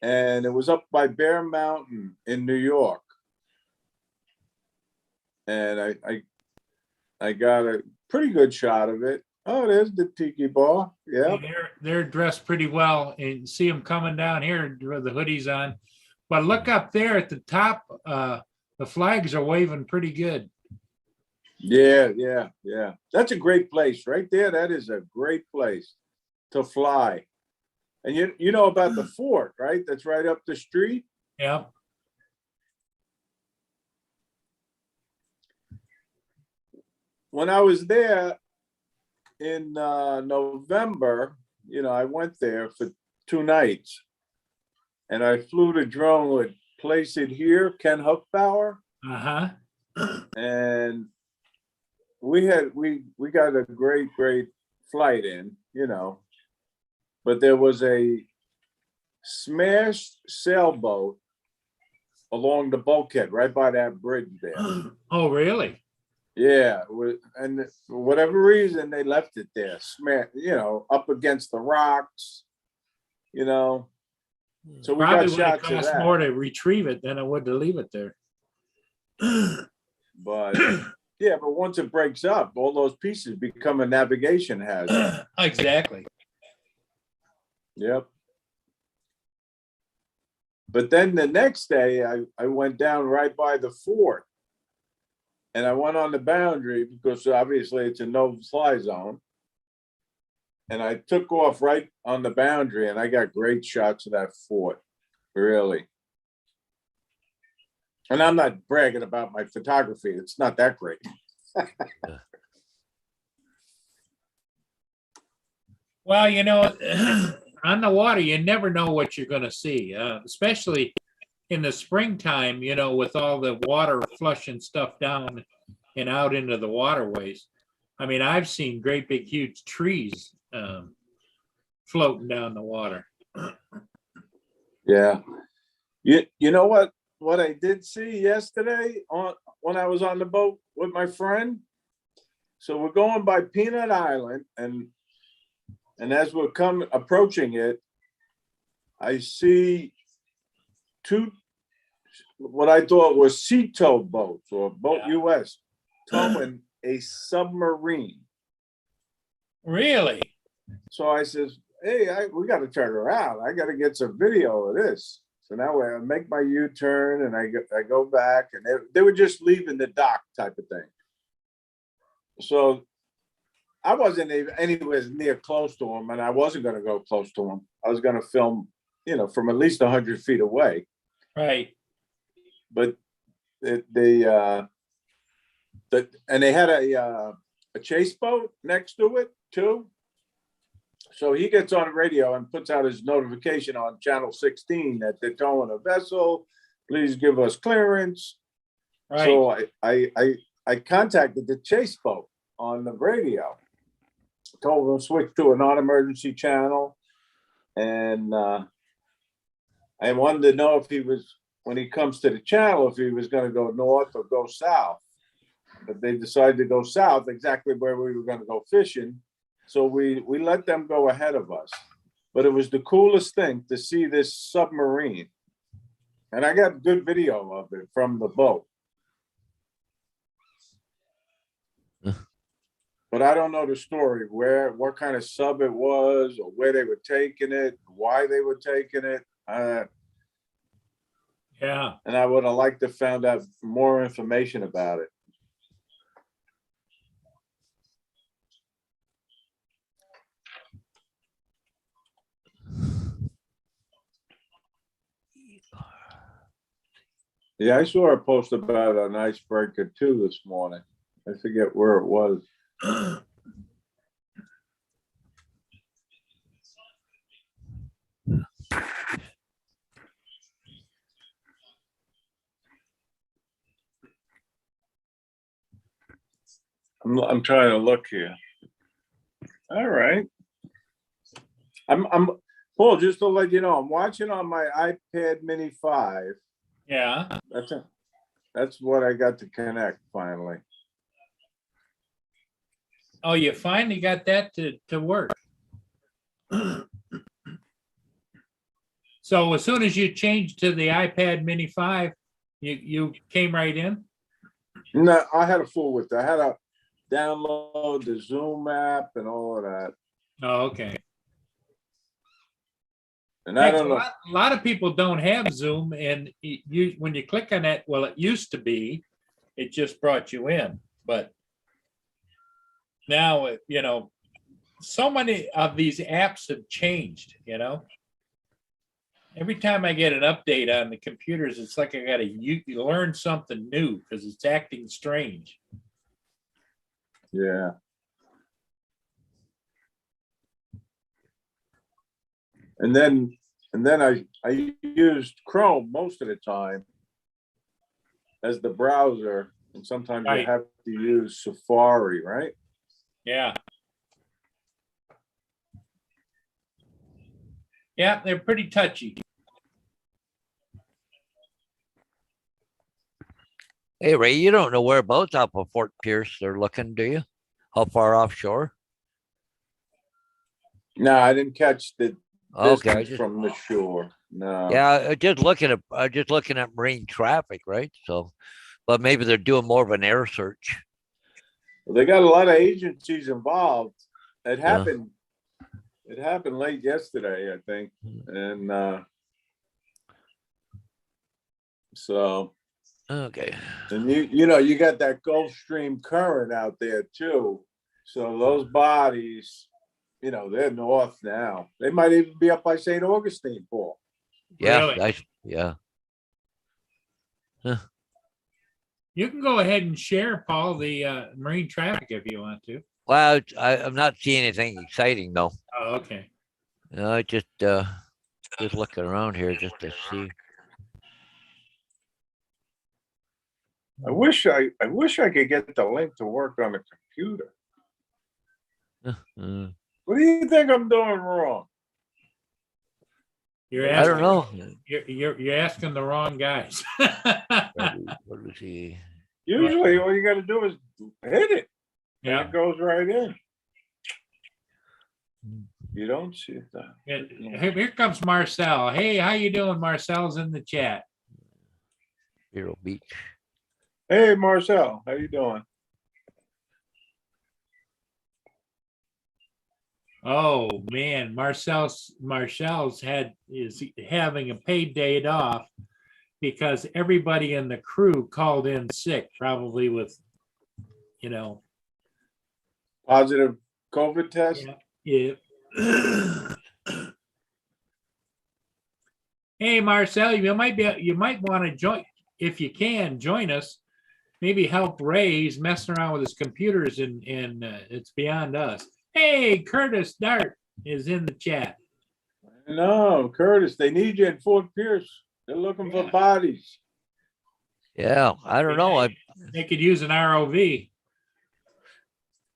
And it was up by Bear Mountain in New York. And I got a pretty good shot of it. Oh, there's the tiki bar. Yeah. They're dressed pretty well, and see them coming down here with the hoodies on. But look up there at the top. The flags are waving pretty good. Yeah. That's a great place right there. That is a great place to fly. And you know about the fort, right? That's right up the street. Yep. When I was there in November, you know, I went there for 2 nights, and I flew the drone with Place It Here, Ken Huffbauer, and we got a great flight in, you know, but there was a smashed sailboat along the bulkhead right by that bridge there. Oh, really? Yeah, and for whatever reason, they left it there, you know, up against the rocks, you know. So we Probably got would have shots of cost that. more to retrieve it than it would to leave it there. But yeah, but once it breaks up, all those pieces become a navigation hazard. Exactly. Yep. But then the next day, I went down right by the fort. And I went on the boundary because obviously it's a no-fly zone. And I took off right on the boundary, and I got great shots of that fort, really. And I'm not bragging about my photography. It's not that great. Well, you know, on the water, you never know what you're going to see, especially in the springtime, you know, with all the water flushing stuff down and out into the waterways. I mean, I've seen great big huge trees floating down the water. Yeah. You know what I did see yesterday when I was on the boat with my friend? So we're going by Peanut Island, and as we're approaching it, I see 2 what I thought was sea tow boats or Boat US towing a submarine. Really? So I says, hey, we got to turn around. I got to get some video of this. So now I make my U-turn, and I go back, and they were just leaving the dock type of thing. So I wasn't anywhere near close to them, and I wasn't going to go close to them. I was going to film, you know, from at least 100 feet away. Right. But they had a chase boat next to it too. So he gets on the radio and puts out his notification on channel 16 that they're towing a vessel. Please give us clearance. Right. So I contacted the chase boat on the radio, told them to switch to a non-emergency channel, and I wanted to know if he was, when he comes to the channel, if he was gonna go north or go south. But they decided to go south, exactly where we were gonna go fishing. So we let them go ahead of us. But it was the coolest thing to see this submarine. And I got good video of it from the boat. But I don't know the story, what kind of sub it was, or where they were taking it, why they were taking it. Yeah. And I would have liked to find out more information about it. Yeah, I saw a post about an icebreaker too this morning. I forget where it was. I'm trying to look here. All right. I'm Paul, just to let you know, I'm watching on my iPad Mini 5. Yeah. That's what I got to connect finally. Oh, you finally got that to work. So as soon as you changed to the iPad Mini 5, you came right in? No, I had a fool with that. I had to download the Zoom app and all of that. Oh, okay. And I Yeah, don't know. a lot of people don't have Zoom, and you when you click on that, well, it used to be, it just brought you in, but now so many of these apps have changed. Every time I get an update on the computers, it's like I got to learn something new because it's acting strange. Yeah. And then I used Chrome most of the time as the browser, and sometimes Right. you have to use Safari, right? Yeah. Yeah, they're pretty touchy. Hey, Ray, you don't know whereabouts up of Fort Pierce they're looking, do you? How far offshore? No, I didn't catch the Okay, distance from the shore. No. yeah, just looking at marine traffic, right? So, but maybe they're doing more of an air search. Well, they got a lot of agencies involved. It Yeah. happened. It happened late yesterday, I think, and so. Okay. And you got that Gulf Stream current out there too. So those bodies, they're north now. They might even be up by St. Augustine, Paul. Yeah, Really? yeah. You can go ahead and share, Paul, the marine traffic if you want to. Well, I'm not seeing anything exciting though. Oh, okay. I just looking around here just to see. I wish I could get the link to work on the computer. What do you think I'm doing wrong? I don't know. You're asking the wrong guys. What is he? Usually, all you got to do is hit it. And Yeah. it goes right in. You don't see it though. Here comes Marcel. Hey, how you doing? Marcel's in the chat. Vero Beach. Hey, Marcel, how you doing? Oh man, Marcel's is having a paid day off because everybody in the crew called in sick, probably with, Positive COVID test? Yeah. Hey, Marcel, you might want to join if you can join us. Maybe help Ray. He's messing around with his computers and it's beyond us. Hey, Curtis Dart is in the chat. No, Curtis, they need you in Fort Pierce. They're looking for bodies. Yeah, I don't know. They could use an ROV.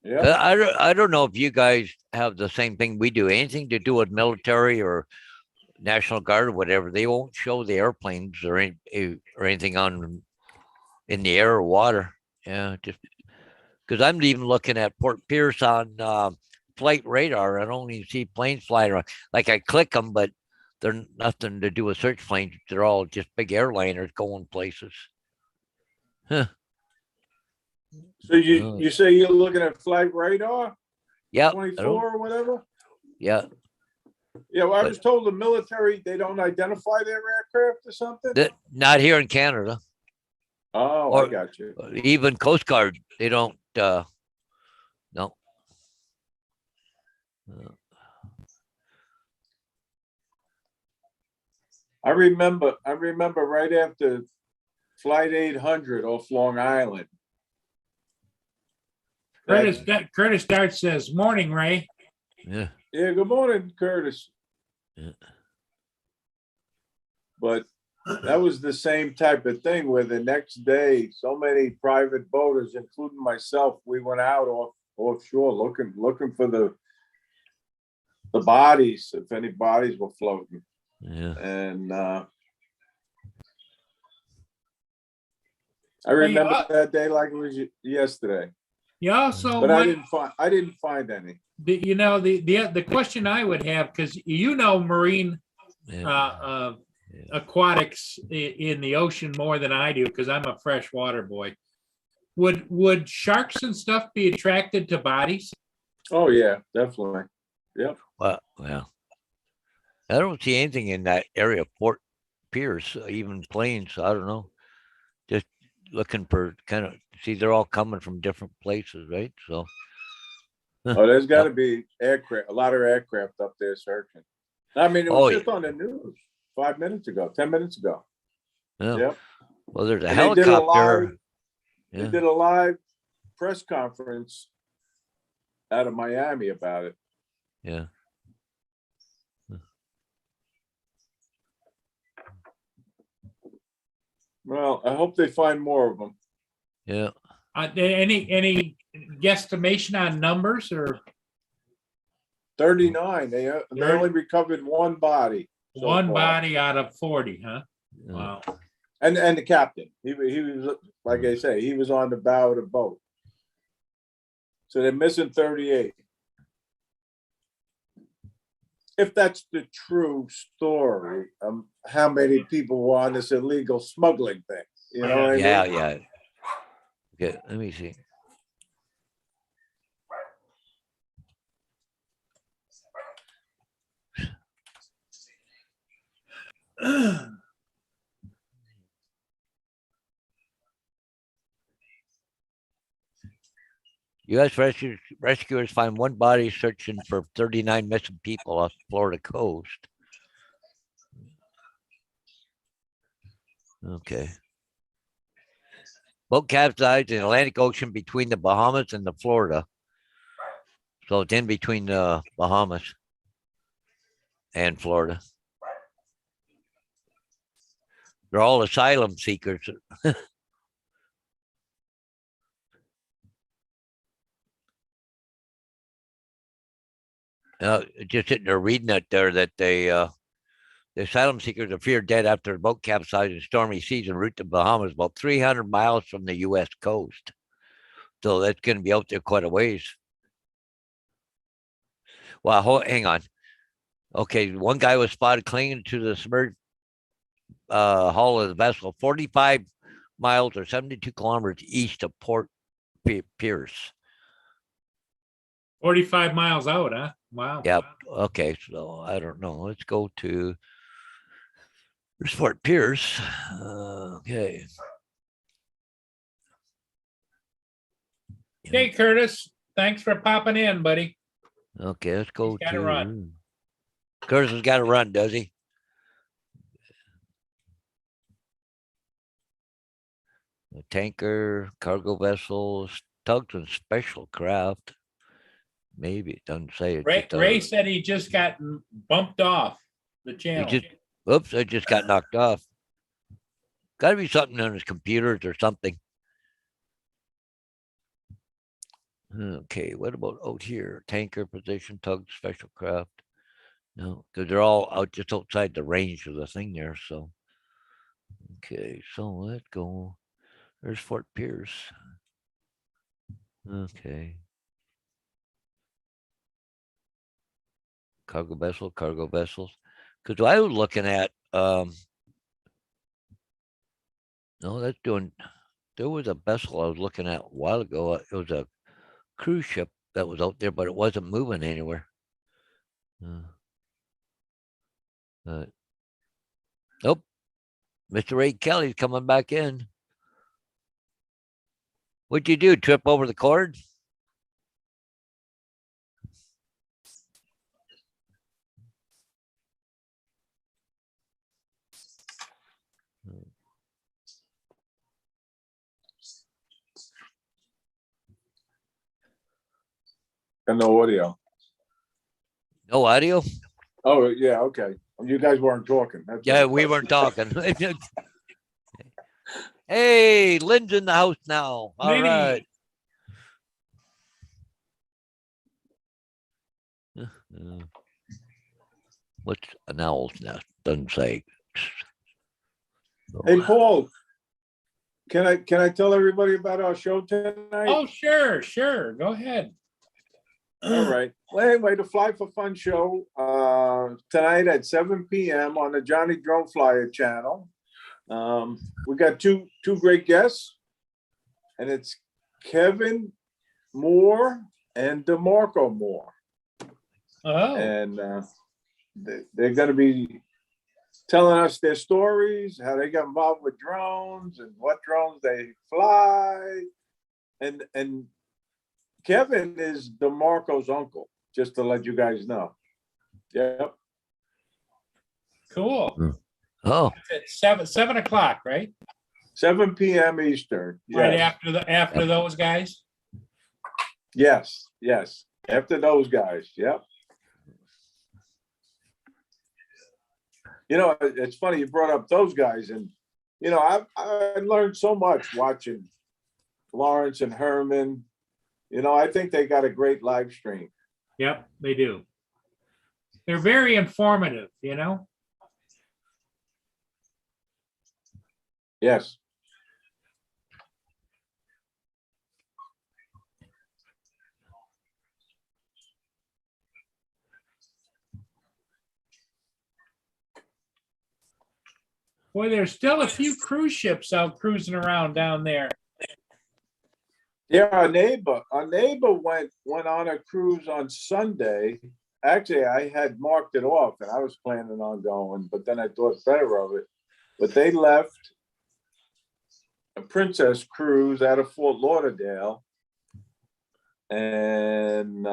Yeah. I don't know if you guys have the same thing we do. Anything to do with military or National Guard or whatever, they won't show the airplanes or anything on in the air or water. Yeah, just because I'm even looking at Port Pierce on flight radar. I don't even see planes flying around. Like I click them, but they're nothing to do with search planes. They're all just big airliners going places. Huh. So you say you're looking at flight radar Yeah. 24 or whatever? Yeah. Yeah, well, I But- was told the military, they don't identify their aircraft or something? Not here in Canada. Oh, or- I got you. Even Coast Guard, they don't. No. I remember right after Flight 800 off Long Island. Curtis Dart says, "Morning, Ray." Yeah. Yeah, good morning, Curtis. Yeah. But that was the same type of thing where the next day, so many private boaters, including myself, we went out offshore looking for the bodies, if any bodies were floating. Yeah. And I remember that day like it was yesterday, You also but I want, didn't find any. the question I would have, because marine Yeah. aquatics in the ocean more than I do, because I'm a freshwater boy. Would sharks and stuff be attracted to bodies? Oh yeah, definitely. Yep. Well, I don't see anything in that area, Port Pierce, even planes. I don't know. Just looking for kind of see, they're all coming from different places, right? So, Oh, there's got to be aircraft, a lot of aircraft up there searching. I mean, it was just on the news 5 minutes ago, 10 minutes ago. yeah. Yep. Well, there's a And helicopter. They did a live press conference out of Miami about it. Yeah. Well, I hope they find more of them. Yeah. Any guesstimation on numbers or 39. They only recovered one body. so one far. body out of 40, huh? Yeah. Wow. And the captain, he was, like I say, he was on the bow of the boat. So they're missing 38. If that's the true story, how many people were on this illegal smuggling thing? You know what I mean? Yeah. Okay, let me see. U.S. rescuers find one body searching for 39 missing people off the Florida coast. Okay. Boat capsized in the Atlantic Ocean between the Bahamas and the Florida. So it's in between the Bahamas and Florida. They're all asylum seekers. Just sitting there reading it there that the asylum seekers are feared dead after the boat capsized in stormy seas en route to Bahamas, about 300 miles from the U.S. coast. So that's going to be out there quite a ways. Well, hang on. Okay, one guy was spotted clinging to the submerged hull of the vessel, 45 miles or 72 kilometers east of Port Pierce. 45 miles out, huh? Wow. Yep. Okay, so I don't know. Let's go to Fort Pierce. Okay. Hey, Curtis, thanks for popping in, buddy. Okay, let's go He's gotta run. Curtis has got to run, does he? A tanker, cargo vessels, tugs, and special craft. Maybe it doesn't say. It just Ray doesn't. said he just got bumped off the channel. Oops, I just got knocked off. Got to be something on his computers or something. Okay, what about out here? Tanker position, tug, special craft. No, because they're all out just outside the range of the thing there. So, okay, so let's go. There's Fort Pierce. Okay. Cargo vessels. Because I was looking at, no, that's doing, there was a vessel I was looking at a while ago. It was a cruise ship that was out there, but it wasn't moving anywhere. Nope. Mr. Ray Kelly's coming back in. What'd you do? Trip over the cord? And no audio. No audio? Oh, yeah, okay. You guys weren't talking. That's Yeah, all. we weren't talking. Hey, Lynn's in the house now. All Lenny. right. What's an owl's nest? Doesn't say. Hey, Paul, can I tell everybody about our show tonight? Oh, sure. Go ahead. All right. Well, anyway, the Fly for Fun show tonight at 7 p.m. on the Johnny Drone Flyer channel. We got two great guests, and it's Kevin Moore and DeMarco Moore. Oh, And they're going to be telling us their stories, how they got involved with drones and what drones they fly. And Kevin is DeMarco's uncle, just to let you guys know. Yep. cool. Oh, It's at 7 o'clock, right? 7 p.m. Eastern. Right Yes. after those guys. Yes. After those guys. Yep. You know, it's funny you brought up those guys, and you know, I learned so much watching Lawrence and Herman. You know, I think they got a great live stream. Yep, they do. They're very informative, you know? Yes. Boy, there's still a few cruise ships out cruising around down there. Yeah, our neighbor went on a cruise on Sunday. Actually, I had marked it off and I was planning on going, but then I thought better of it. But they left a Princess cruise out of Fort Lauderdale, and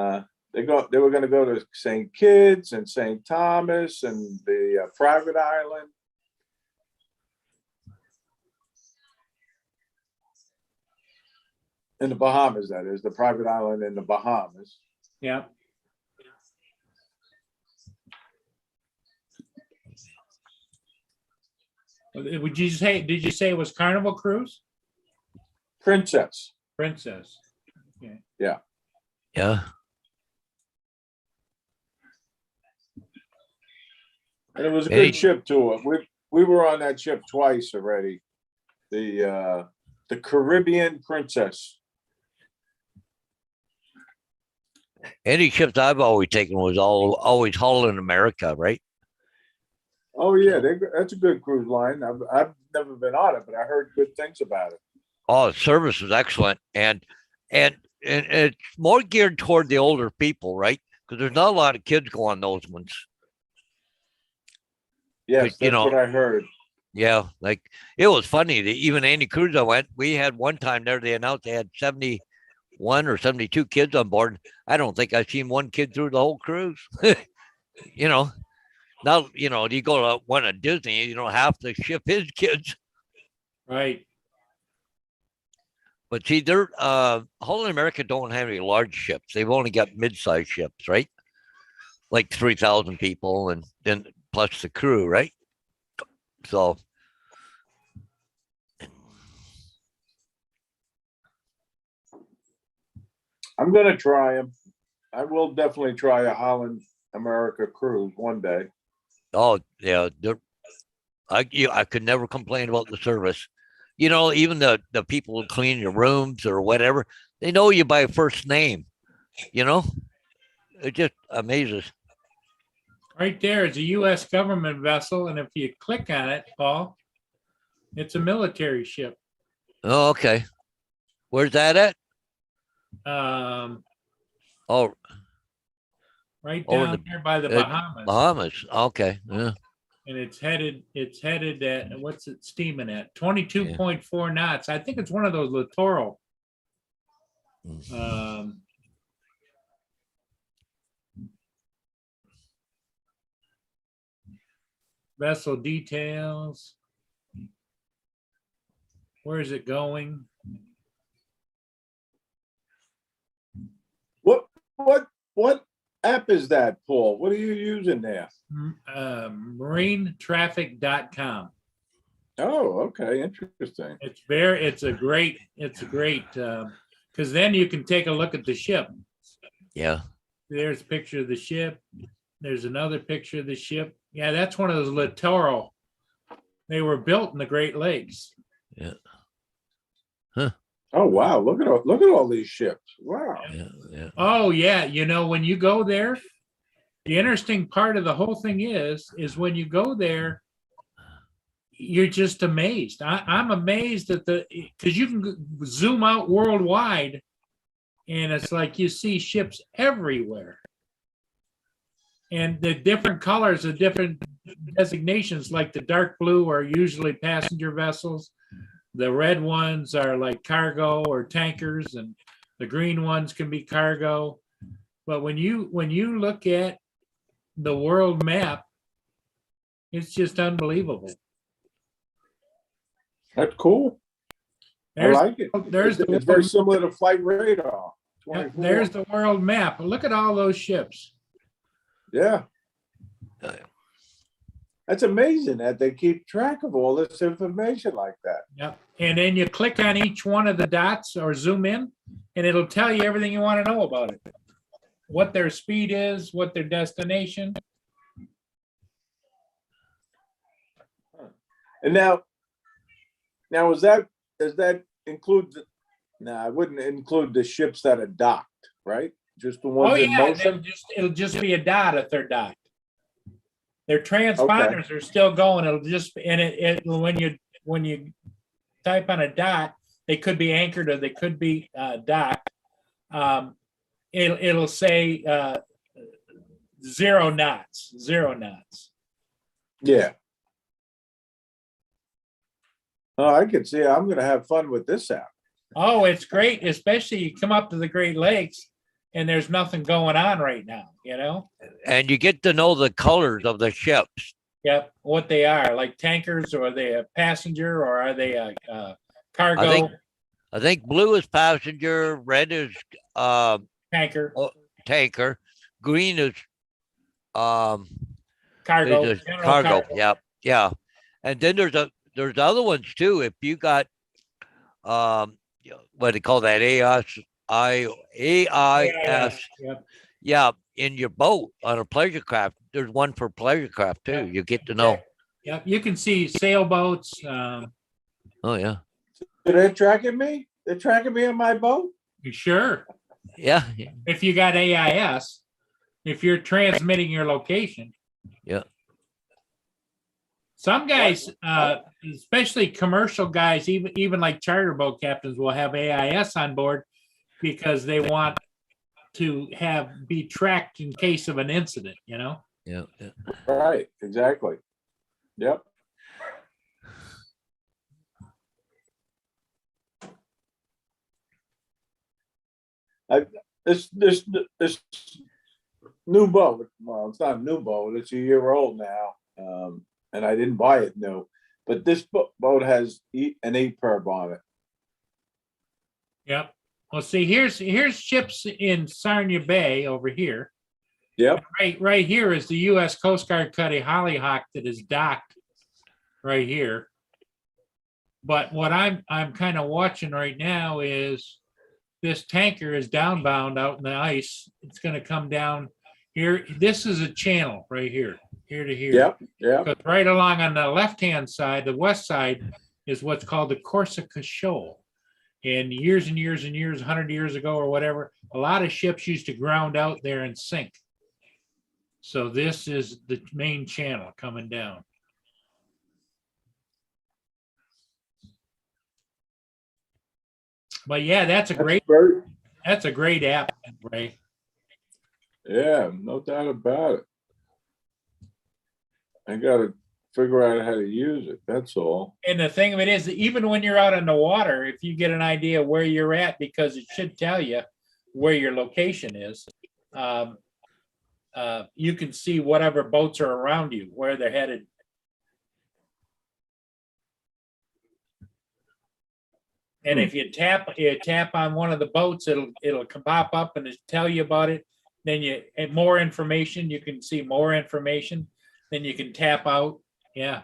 they were going to go to St. Kitts and St. Thomas and the private island. In the Bahamas, that is, the private island in the Bahamas. Yeah. Did you say it was Carnival Cruise? Princess. Princess. yeah. And it was a Hey. good ship tour. We were on that ship twice already. The Caribbean Princess. Any ships I've always taken was always Holland America, right? Oh yeah, that's a good cruise line. I've never been on it, but I heard good things about it. Oh, the service is excellent, and it's more geared toward the older people, right? Because there's not a lot of kids go on those ones. Yes, you that's know- what I heard. Yeah, like it was funny that even any cruise I went, we had one time there. They announced they had 71 or 72 kids on board. I don't think I've seen one kid through the whole cruise. You know, now you go to one at Disney, half the ship is kids. Right. But see, they're Holland America don't have any large ships. They've only got mid-sized ships, right? Like 3,000 people, and then plus the crew, right? So I'm gonna try them. I will definitely try a Holland America cruise one day. Oh yeah, I could never complain about the service. You know, even the people who clean your rooms or whatever, they know you by first name. You know, it just amazes. Right there is a US government vessel, and if you click on it, Paul, it's a military ship. Oh, okay. Where's that at? Um, Oh, right over down there by the uh, Bahamas. Bahamas. Okay. Yeah. And it's headed at, what's it steaming at? 22.4 knots. I think it's one of those littoral. Um, vessel details. Where is it going? What app is that, Paul? What are you using there? Marinetraffic.com. Oh, okay, interesting. It's a great, because then you can take a look at the ship. Yeah. There's a picture of the ship. There's another picture of the ship. Yeah, that's one of those littoral. They were built in the Great Lakes. Yeah. Oh wow, look at all these ships. Wow. Yeah. Yeah. Oh yeah, when you go there, the interesting part of the whole thing is when you go there, you're just amazed. I'm amazed at because you can zoom out worldwide, and it's like you see ships everywhere, and the different colors, the different designations. Like the dark blue are usually passenger vessels. The red ones are like cargo or tankers, and the green ones can be cargo. But when you look at the world map, it's just unbelievable. That's cool. I like it. It's very similar to Flight Radar. Yeah, there's the world map. Look at all those ships. Yeah. That's amazing that they keep track of all this information like that. Yep. And then you click on each one of the dots or zoom in, and it'll tell you everything you want to know about it. What their speed is, what their destination. And now does that include I wouldn't include the ships that are docked, right? Just the ones in motion? It'll just be a dot if they're docked. Their transponders are still going. It'll just, and when you type on a dot, they could be anchored or they could be docked. It'll say 0 knots. Yeah. Oh, I can see. I'm going to have fun with this app. Oh, it's great, especially you come up to the Great Lakes and there's nothing going on right now, And you get to know the colors of the ships. Yep, what they are, like tankers, or are they a passenger, or are they a cargo? I think blue is passenger, red is tanker, tanker, green is cargo. Cargo. Yeah. And then there's other ones too. If you got what do they call that? AIS. Yep. Yeah, in your boat on a pleasure craft. There's one for pleasure craft too. Yep. You get to know. Yep, you can see sailboats. Oh yeah. They're tracking me? They're tracking me on my boat? Sure. Yeah. If you got AIS, if you're transmitting your location. Yeah. Some guys, especially commercial guys, even like charter boat captains, will have AIS on board because they want to be tracked in case of an incident, Yeah. Right, exactly. Yep. This new boat, well, it's not a new boat, it's a year old now. And I didn't buy it new, but this boat has an EPIRB on it. Yep. Well, see, here's ships in Sarnia Bay over here. Yep. Right here is the U.S. Coast Guard Cuddy Hollyhock that is docked right here. But what I'm kind of watching right now is this tanker is downbound out in the ice. It's going to come down here, this is a channel right here, here to here. Yep, yep. Because right along on the left-hand side, the west side, is what's called the Corsica Shoal. And years and years and years, 100 years ago or whatever, a lot of ships used to ground out there and sink. So this is the main channel coming down. But yeah, that's a great app, Ray. Yeah, no doubt about it. I gotta figure out how to use it, that's all. And the thing of it is, that even when you're out on the water, if you get an idea where you're at, because it should tell you where your location is, you can see whatever boats are around you, where they're headed. And if you tap on one of the boats, it'll pop up and it'll tell you about it. Then and more information, you can see more information. Then you can tap out. Yeah.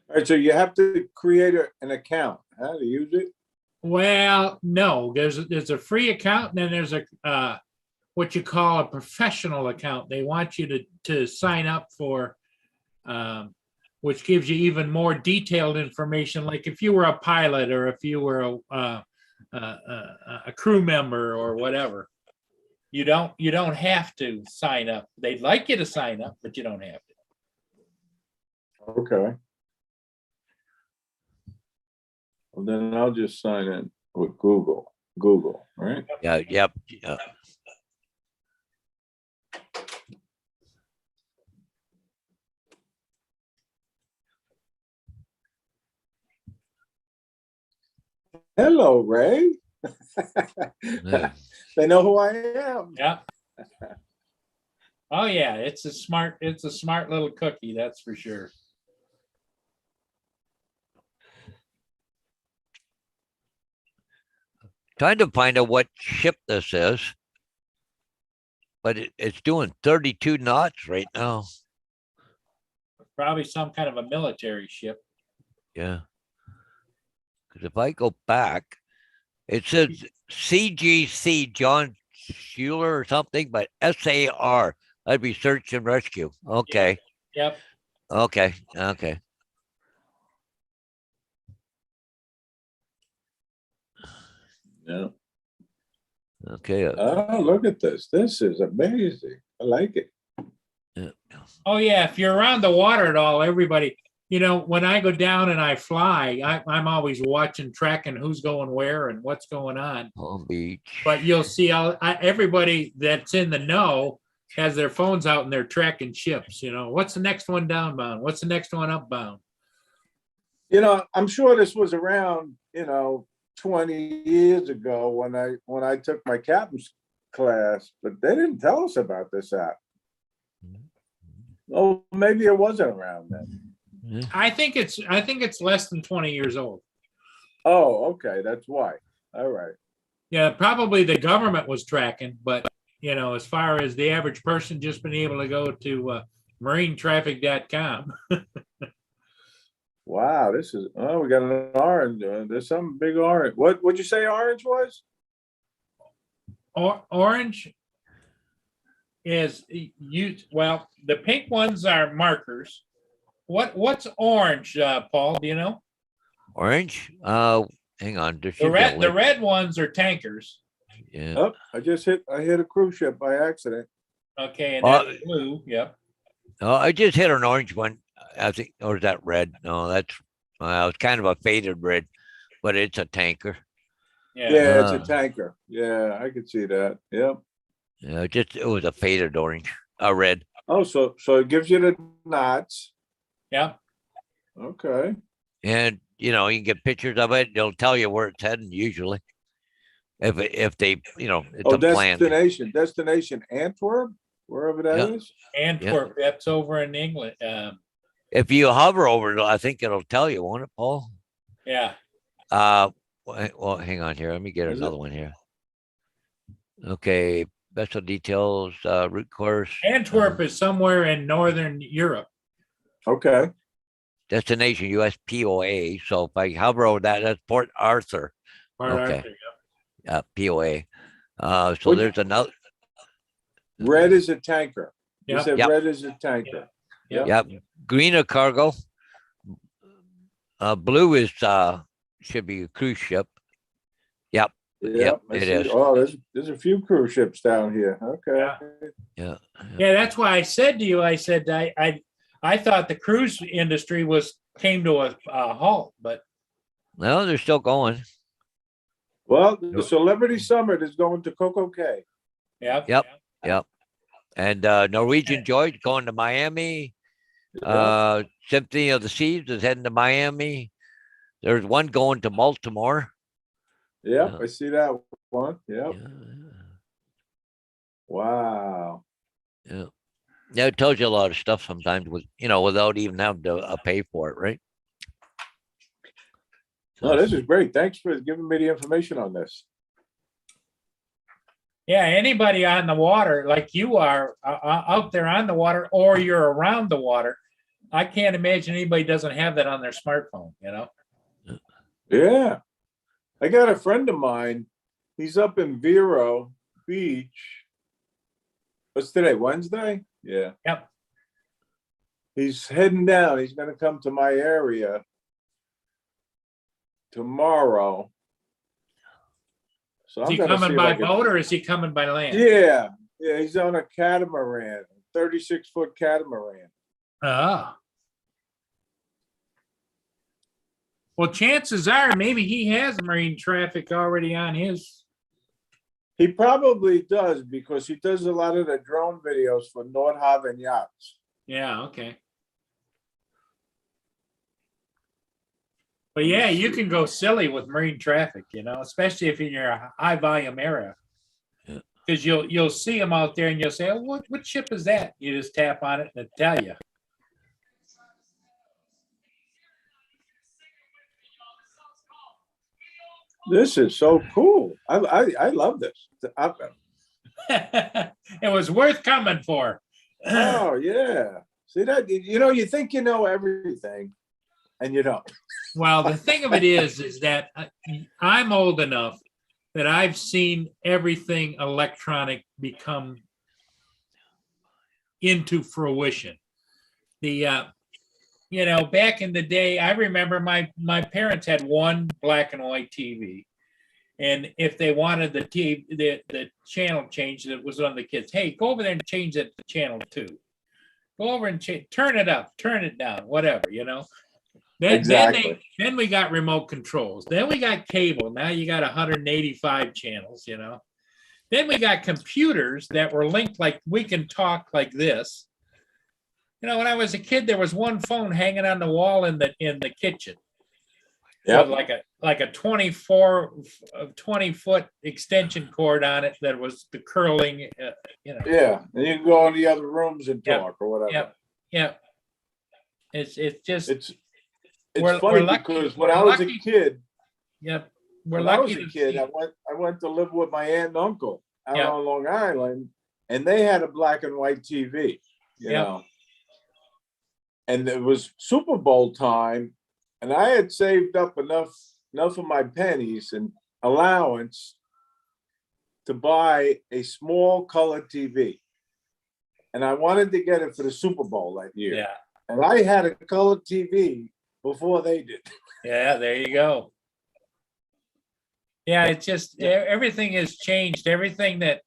All right, so you have to create an account, to use it? Well, no, there's a free account, and then there's a what you call a professional account. They want you to sign up for, which gives you even more detailed information. Like if you were a pilot or if you were a crew member or whatever, you don't have to sign up. They'd like you to sign up, but you don't have to. Okay. Well, then I'll just sign in with Google, right? Yeah, yep. Yeah. Hello, Ray. Yeah. They know who I am. Yeah. Oh yeah, it's a smart little cookie, that's for sure. Trying to find out what ship this is, but it's doing 32 knots right now. Probably some kind of a military ship. Yeah. Because if I go back, it says CGC John Schuler or something, but SAR. That'd be search and rescue. Okay. Yep. Okay. Okay. Yeah. Okay. Oh, look at this. This is amazing. I like it. Yeah. Oh yeah, if you're around the water at all, everybody, when I go down and I fly, I'm always watching, tracking who's going where and what's going on. Palm Beach. But you'll see everybody that's in the know has their phones out and they're tracking ships. What's the next one downbound? What's the next one upbound? I'm sure this was around, 20 years ago when I took my captain's class, but they didn't tell us about this app. Oh, maybe it wasn't around then. Yeah. I think it's less than 20 years old. Oh, okay, that's why. All right. Yeah, probably the government was tracking, but as far as the average person just being able to go to marinetraffic.com. Wow, we got an orange. There's some big orange. What'd you say orange was? Orange is well, the pink ones are markers. What's orange, Paul? Do you know? Orange? Hang on. The red ones are tankers. Yeah. Oh, I hit a cruise ship by accident. Okay, and that's blue. Yep. Oh, I just hit an orange one. I think, or is that red? No, it's kind of a faded red, but it's a tanker. Yeah, it's a tanker. Yeah, I could see that. Yep. Yeah, it was a faded orange, a red. Oh, so it gives you the knots. Yeah. Okay. And you can get pictures of it. They'll tell you where it's heading usually. If they, it's a plan. Destination Antwerp, wherever that is. Antwerp, that's over in England. If you hover over it, I think it'll tell you, won't it, Paul? Yeah. Well, hang on here. Let me get another one here. Okay, special details, route course. Antwerp is somewhere in Northern Europe. Okay. Destination USPOA. So if I hover over that, that's Port Arthur. Port Okay. Arthur, POA. So there's another. Red is a tanker. He Yep. said Yep. red is a tanker. Yep. Green a cargo. Blue is should be a cruise ship. Yep. Yep, I it see. is. Oh, there's a few cruise ships down here. Okay. Yeah. Yeah. Yeah, that's why I said to you, I said, I thought the cruise industry came to a halt, but No, they're still going. Well, the Celebrity Summit is going to Coco Cay. yeah. Yep. And Norwegian George going to Miami. Yep. Symphony of the Seas is heading to Miami. There's one going to Baltimore. Yep, Yeah. I see that one. Yep. Yeah. Wow. Yeah. Yeah, it tells you a lot of stuff sometimes without even having to pay for it, right? No, this is great. Thanks for giving me the information on this. Yeah, anybody on the water like you are out there on the water, or you're around the water, I can't imagine anybody doesn't have that on their smartphone, you know? Yeah. I got a friend of mine. He's up in Vero Beach. What's today? Wednesday? Yeah. Yep. He's heading down. He's going to come to my area tomorrow. So Is I'm he going to coming see by if I can- boat or is he coming by land? Yeah. Yeah, he's on a catamaran, 36-foot catamaran. Ah. Well, chances are maybe he has marine traffic already on his. He probably does because he does a lot of the drone videos for Nordhaven Yachts. Yeah, okay. But yeah, you can go silly with marine traffic, especially if you're in a high volume area. Yeah. Because you'll see them out there and you'll say, oh, what ship is that? You just tap on it and it'll tell you. This is so cool. I love this. It was worth coming for. Oh yeah. See that? You think you know everything, and you don't. Well, the thing of it is that I'm old enough that I've seen everything electronic become into fruition. Back in the day, I remember my parents had one black and white TV. And if they wanted the channel change that was on the kids, hey, go over there and change it to channel 2. Go over and turn it up, turn it down, whatever, Exactly. Then we got remote controls. Then we got cable. Now you got 185 channels, Then we got computers that were linked like we can talk like this. When I was a kid, there was one phone hanging on the wall in the kitchen. Yep. Like a 20-foot extension cord on it that was the curling, Yeah, and you can go in the other rooms and Yep. talk or whatever. Yep. It's just It's We're funny lucky- because when we're I was lucky. a kid, yep. We're when I was lucky a to kid, see. I went to live with my aunt and uncle out Yeah. on Long Island, and they had a black and white TV. You Yeah. know, and it was Super Bowl time, and I had saved up enough of my pennies and allowance to buy a small color TV, and I wanted to get it for the Super Bowl that year. Yeah. And I had a color TV before they did. Yeah, there you go. Yeah, it's just everything has changed. Everything that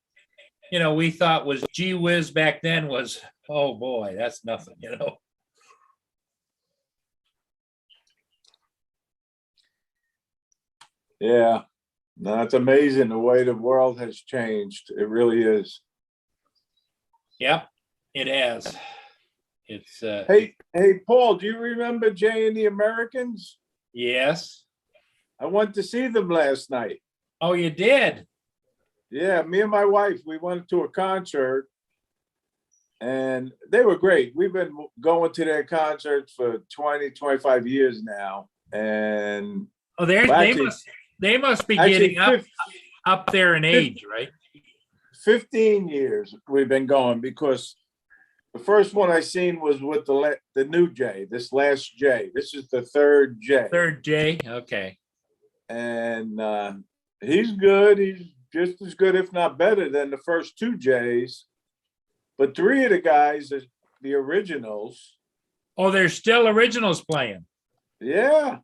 we thought was gee whiz back then was, oh boy, that's nothing, Yeah, no, it's amazing the way the world has changed. It really is. Yep, it has. It's Hey, Paul, do you remember Jay and the Americans? yes. I went to see them last night. Oh, you did? Yeah, me and my wife, we went to a concert and they were great. We've been going to their concerts for 20, 25 years now. And Oh, Well, actually- they must be actually getting up there in age, right? 15 years we've been going because the first one I seen was with the new Jay, this last Jay. This is the third Jay. Third J. Okay. And he's good. He's just as good, if not better, than the first two Jays. But three of the guys, the originals, Oh, there's still originals playing. yeah.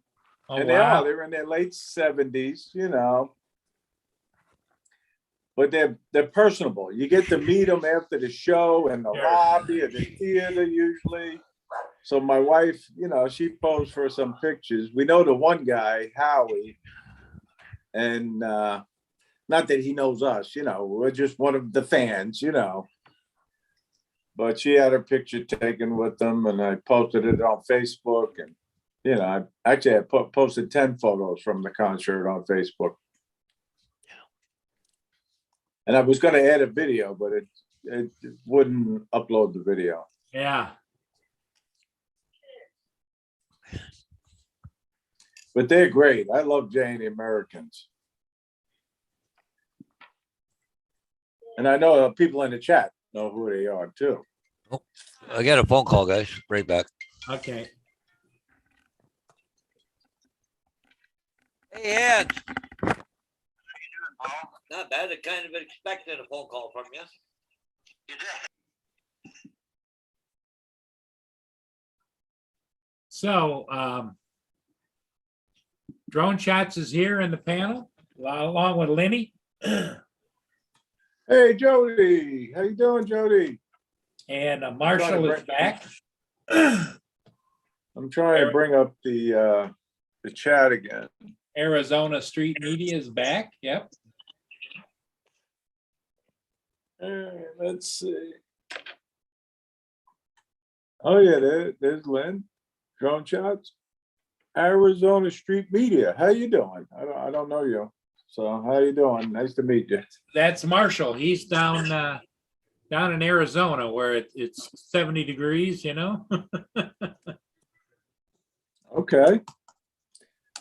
Oh, And wow. they're in their late 70s, you know. But they're personable. You get to meet them after the show in the Sure. lobby of the theater usually. So my wife, you know, she posed for some pictures. We know the one guy, Howie, and not that he knows us, you know, we're just one of the fans, you know. But she had her picture taken with them, and I posted it on Facebook. And you know, I posted 10 photos from the concert on Facebook. And I was going to add a video, but it wouldn't upload the video. Yeah. But they're great. I love Jay and the Americans. And I know people in the chat know who they are too. I got a phone call, guys. Right back. Okay. Hey, Ed. Not bad. I kind of expected a phone call from you. So, Drone Shots is here in the panel, along with Lenny. Hey, Jody. How you doing, Jody? And Marshall is back. I'm trying to bring up the chat again. Arizona Street Media is back. Yep. Let's see. Oh yeah, there's Lynn. Drone Shots. Arizona Street Media. How you doing? I don't know you. So how you doing? Nice to meet you. That's Marshall. He's down in Arizona where it's 70 degrees, you know. Okay.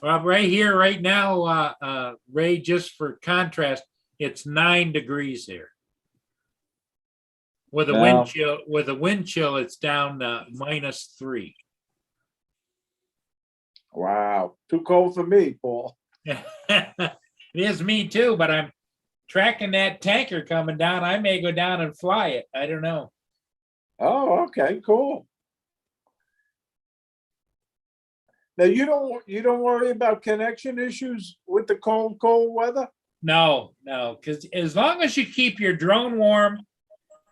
Well, right here, right now, Ray, just for contrast, it's 9 degrees here. With a wind chill, it's down -3. Wow. Too cold for me, Paul. It is me too, but I'm tracking that tanker coming down. I may go down and fly it. I don't know. Oh, okay, cool. Now you don't worry about connection issues with the cold weather? No, because as long as you keep your drone warm,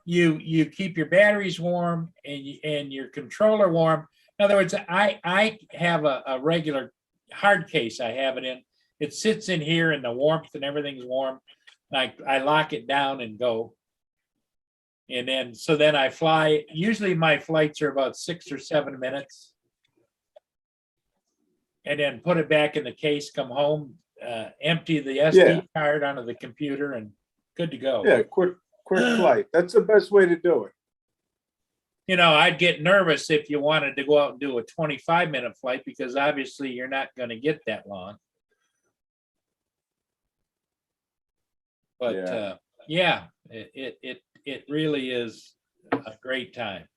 you keep your batteries warm and your controller warm. In other words, I have a regular hard case. I have it in. It sits in here, and the warmth and everything's warm. I lock it down and go. And then I fly. Usually my flights are about 6 or 7 minutes. And then put it back in the case, come home, empty the SD card onto the computer, and good to go. Yeah, quick flight. That's the best way to do it. You know, I'd get nervous if you wanted to go out and do a 25-minute flight, because obviously you're not going to get that long. But yeah, it really is a great time.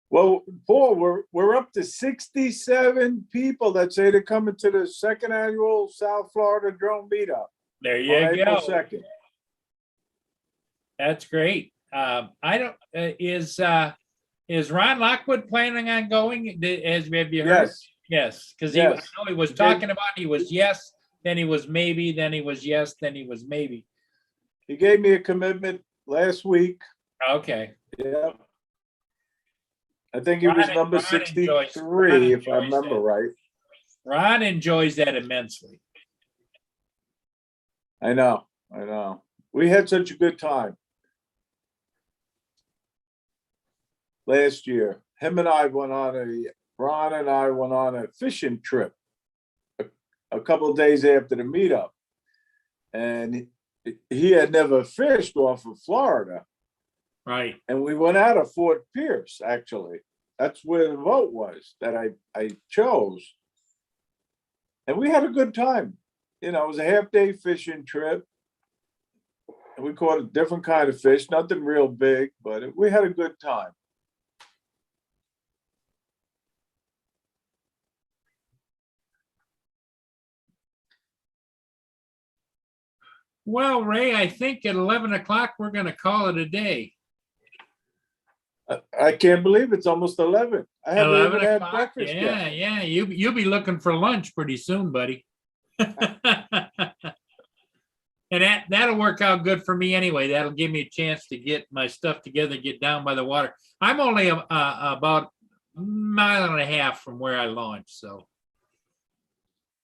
Well, Paul, we're up to 67 people that say they're coming to the second annual South Florida Drone Meetup. There you on April go. 2nd. That's great. I don't is Ron Lockwood planning on going? Have you heard? Yes, because I know he was talking about. He was yes, then he was maybe, then he was yes, then he was maybe. He gave me a commitment last week. Okay. Yeah. I think he was number 63, if I remember right. Ron enjoys that immensely. I know. We had such a good time last year. Ron and I went on a fishing trip a couple of days after the meetup. And he had never fished off of Florida. Right. And we went out of Fort Pierce, actually. That's where the boat was that I chose. And we had a good time. You know, it was a half-day fishing trip. And we caught a different kind of fish, nothing real big, but we had a good time. Well, Ray, I think at 11 o'clock, we're gonna call it a day. I can't believe it's almost 11. I haven't 11 even had o'clock, breakfast yeah, yet. yeah, you'll be looking for lunch pretty soon, buddy. And that'll work out good for me anyway. That'll give me a chance to get my stuff together, get down by the water. I'm only about a mile and a half from where I launched, so.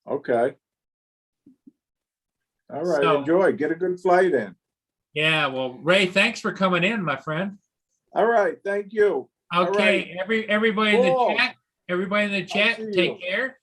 Okay. All right, So- enjoy. Get a good flight in. Yeah, well, Ray, thanks for coming in, my friend. All right, thank you. All Okay, everybody in the Cool. chat, everybody in the chat, see take you. care.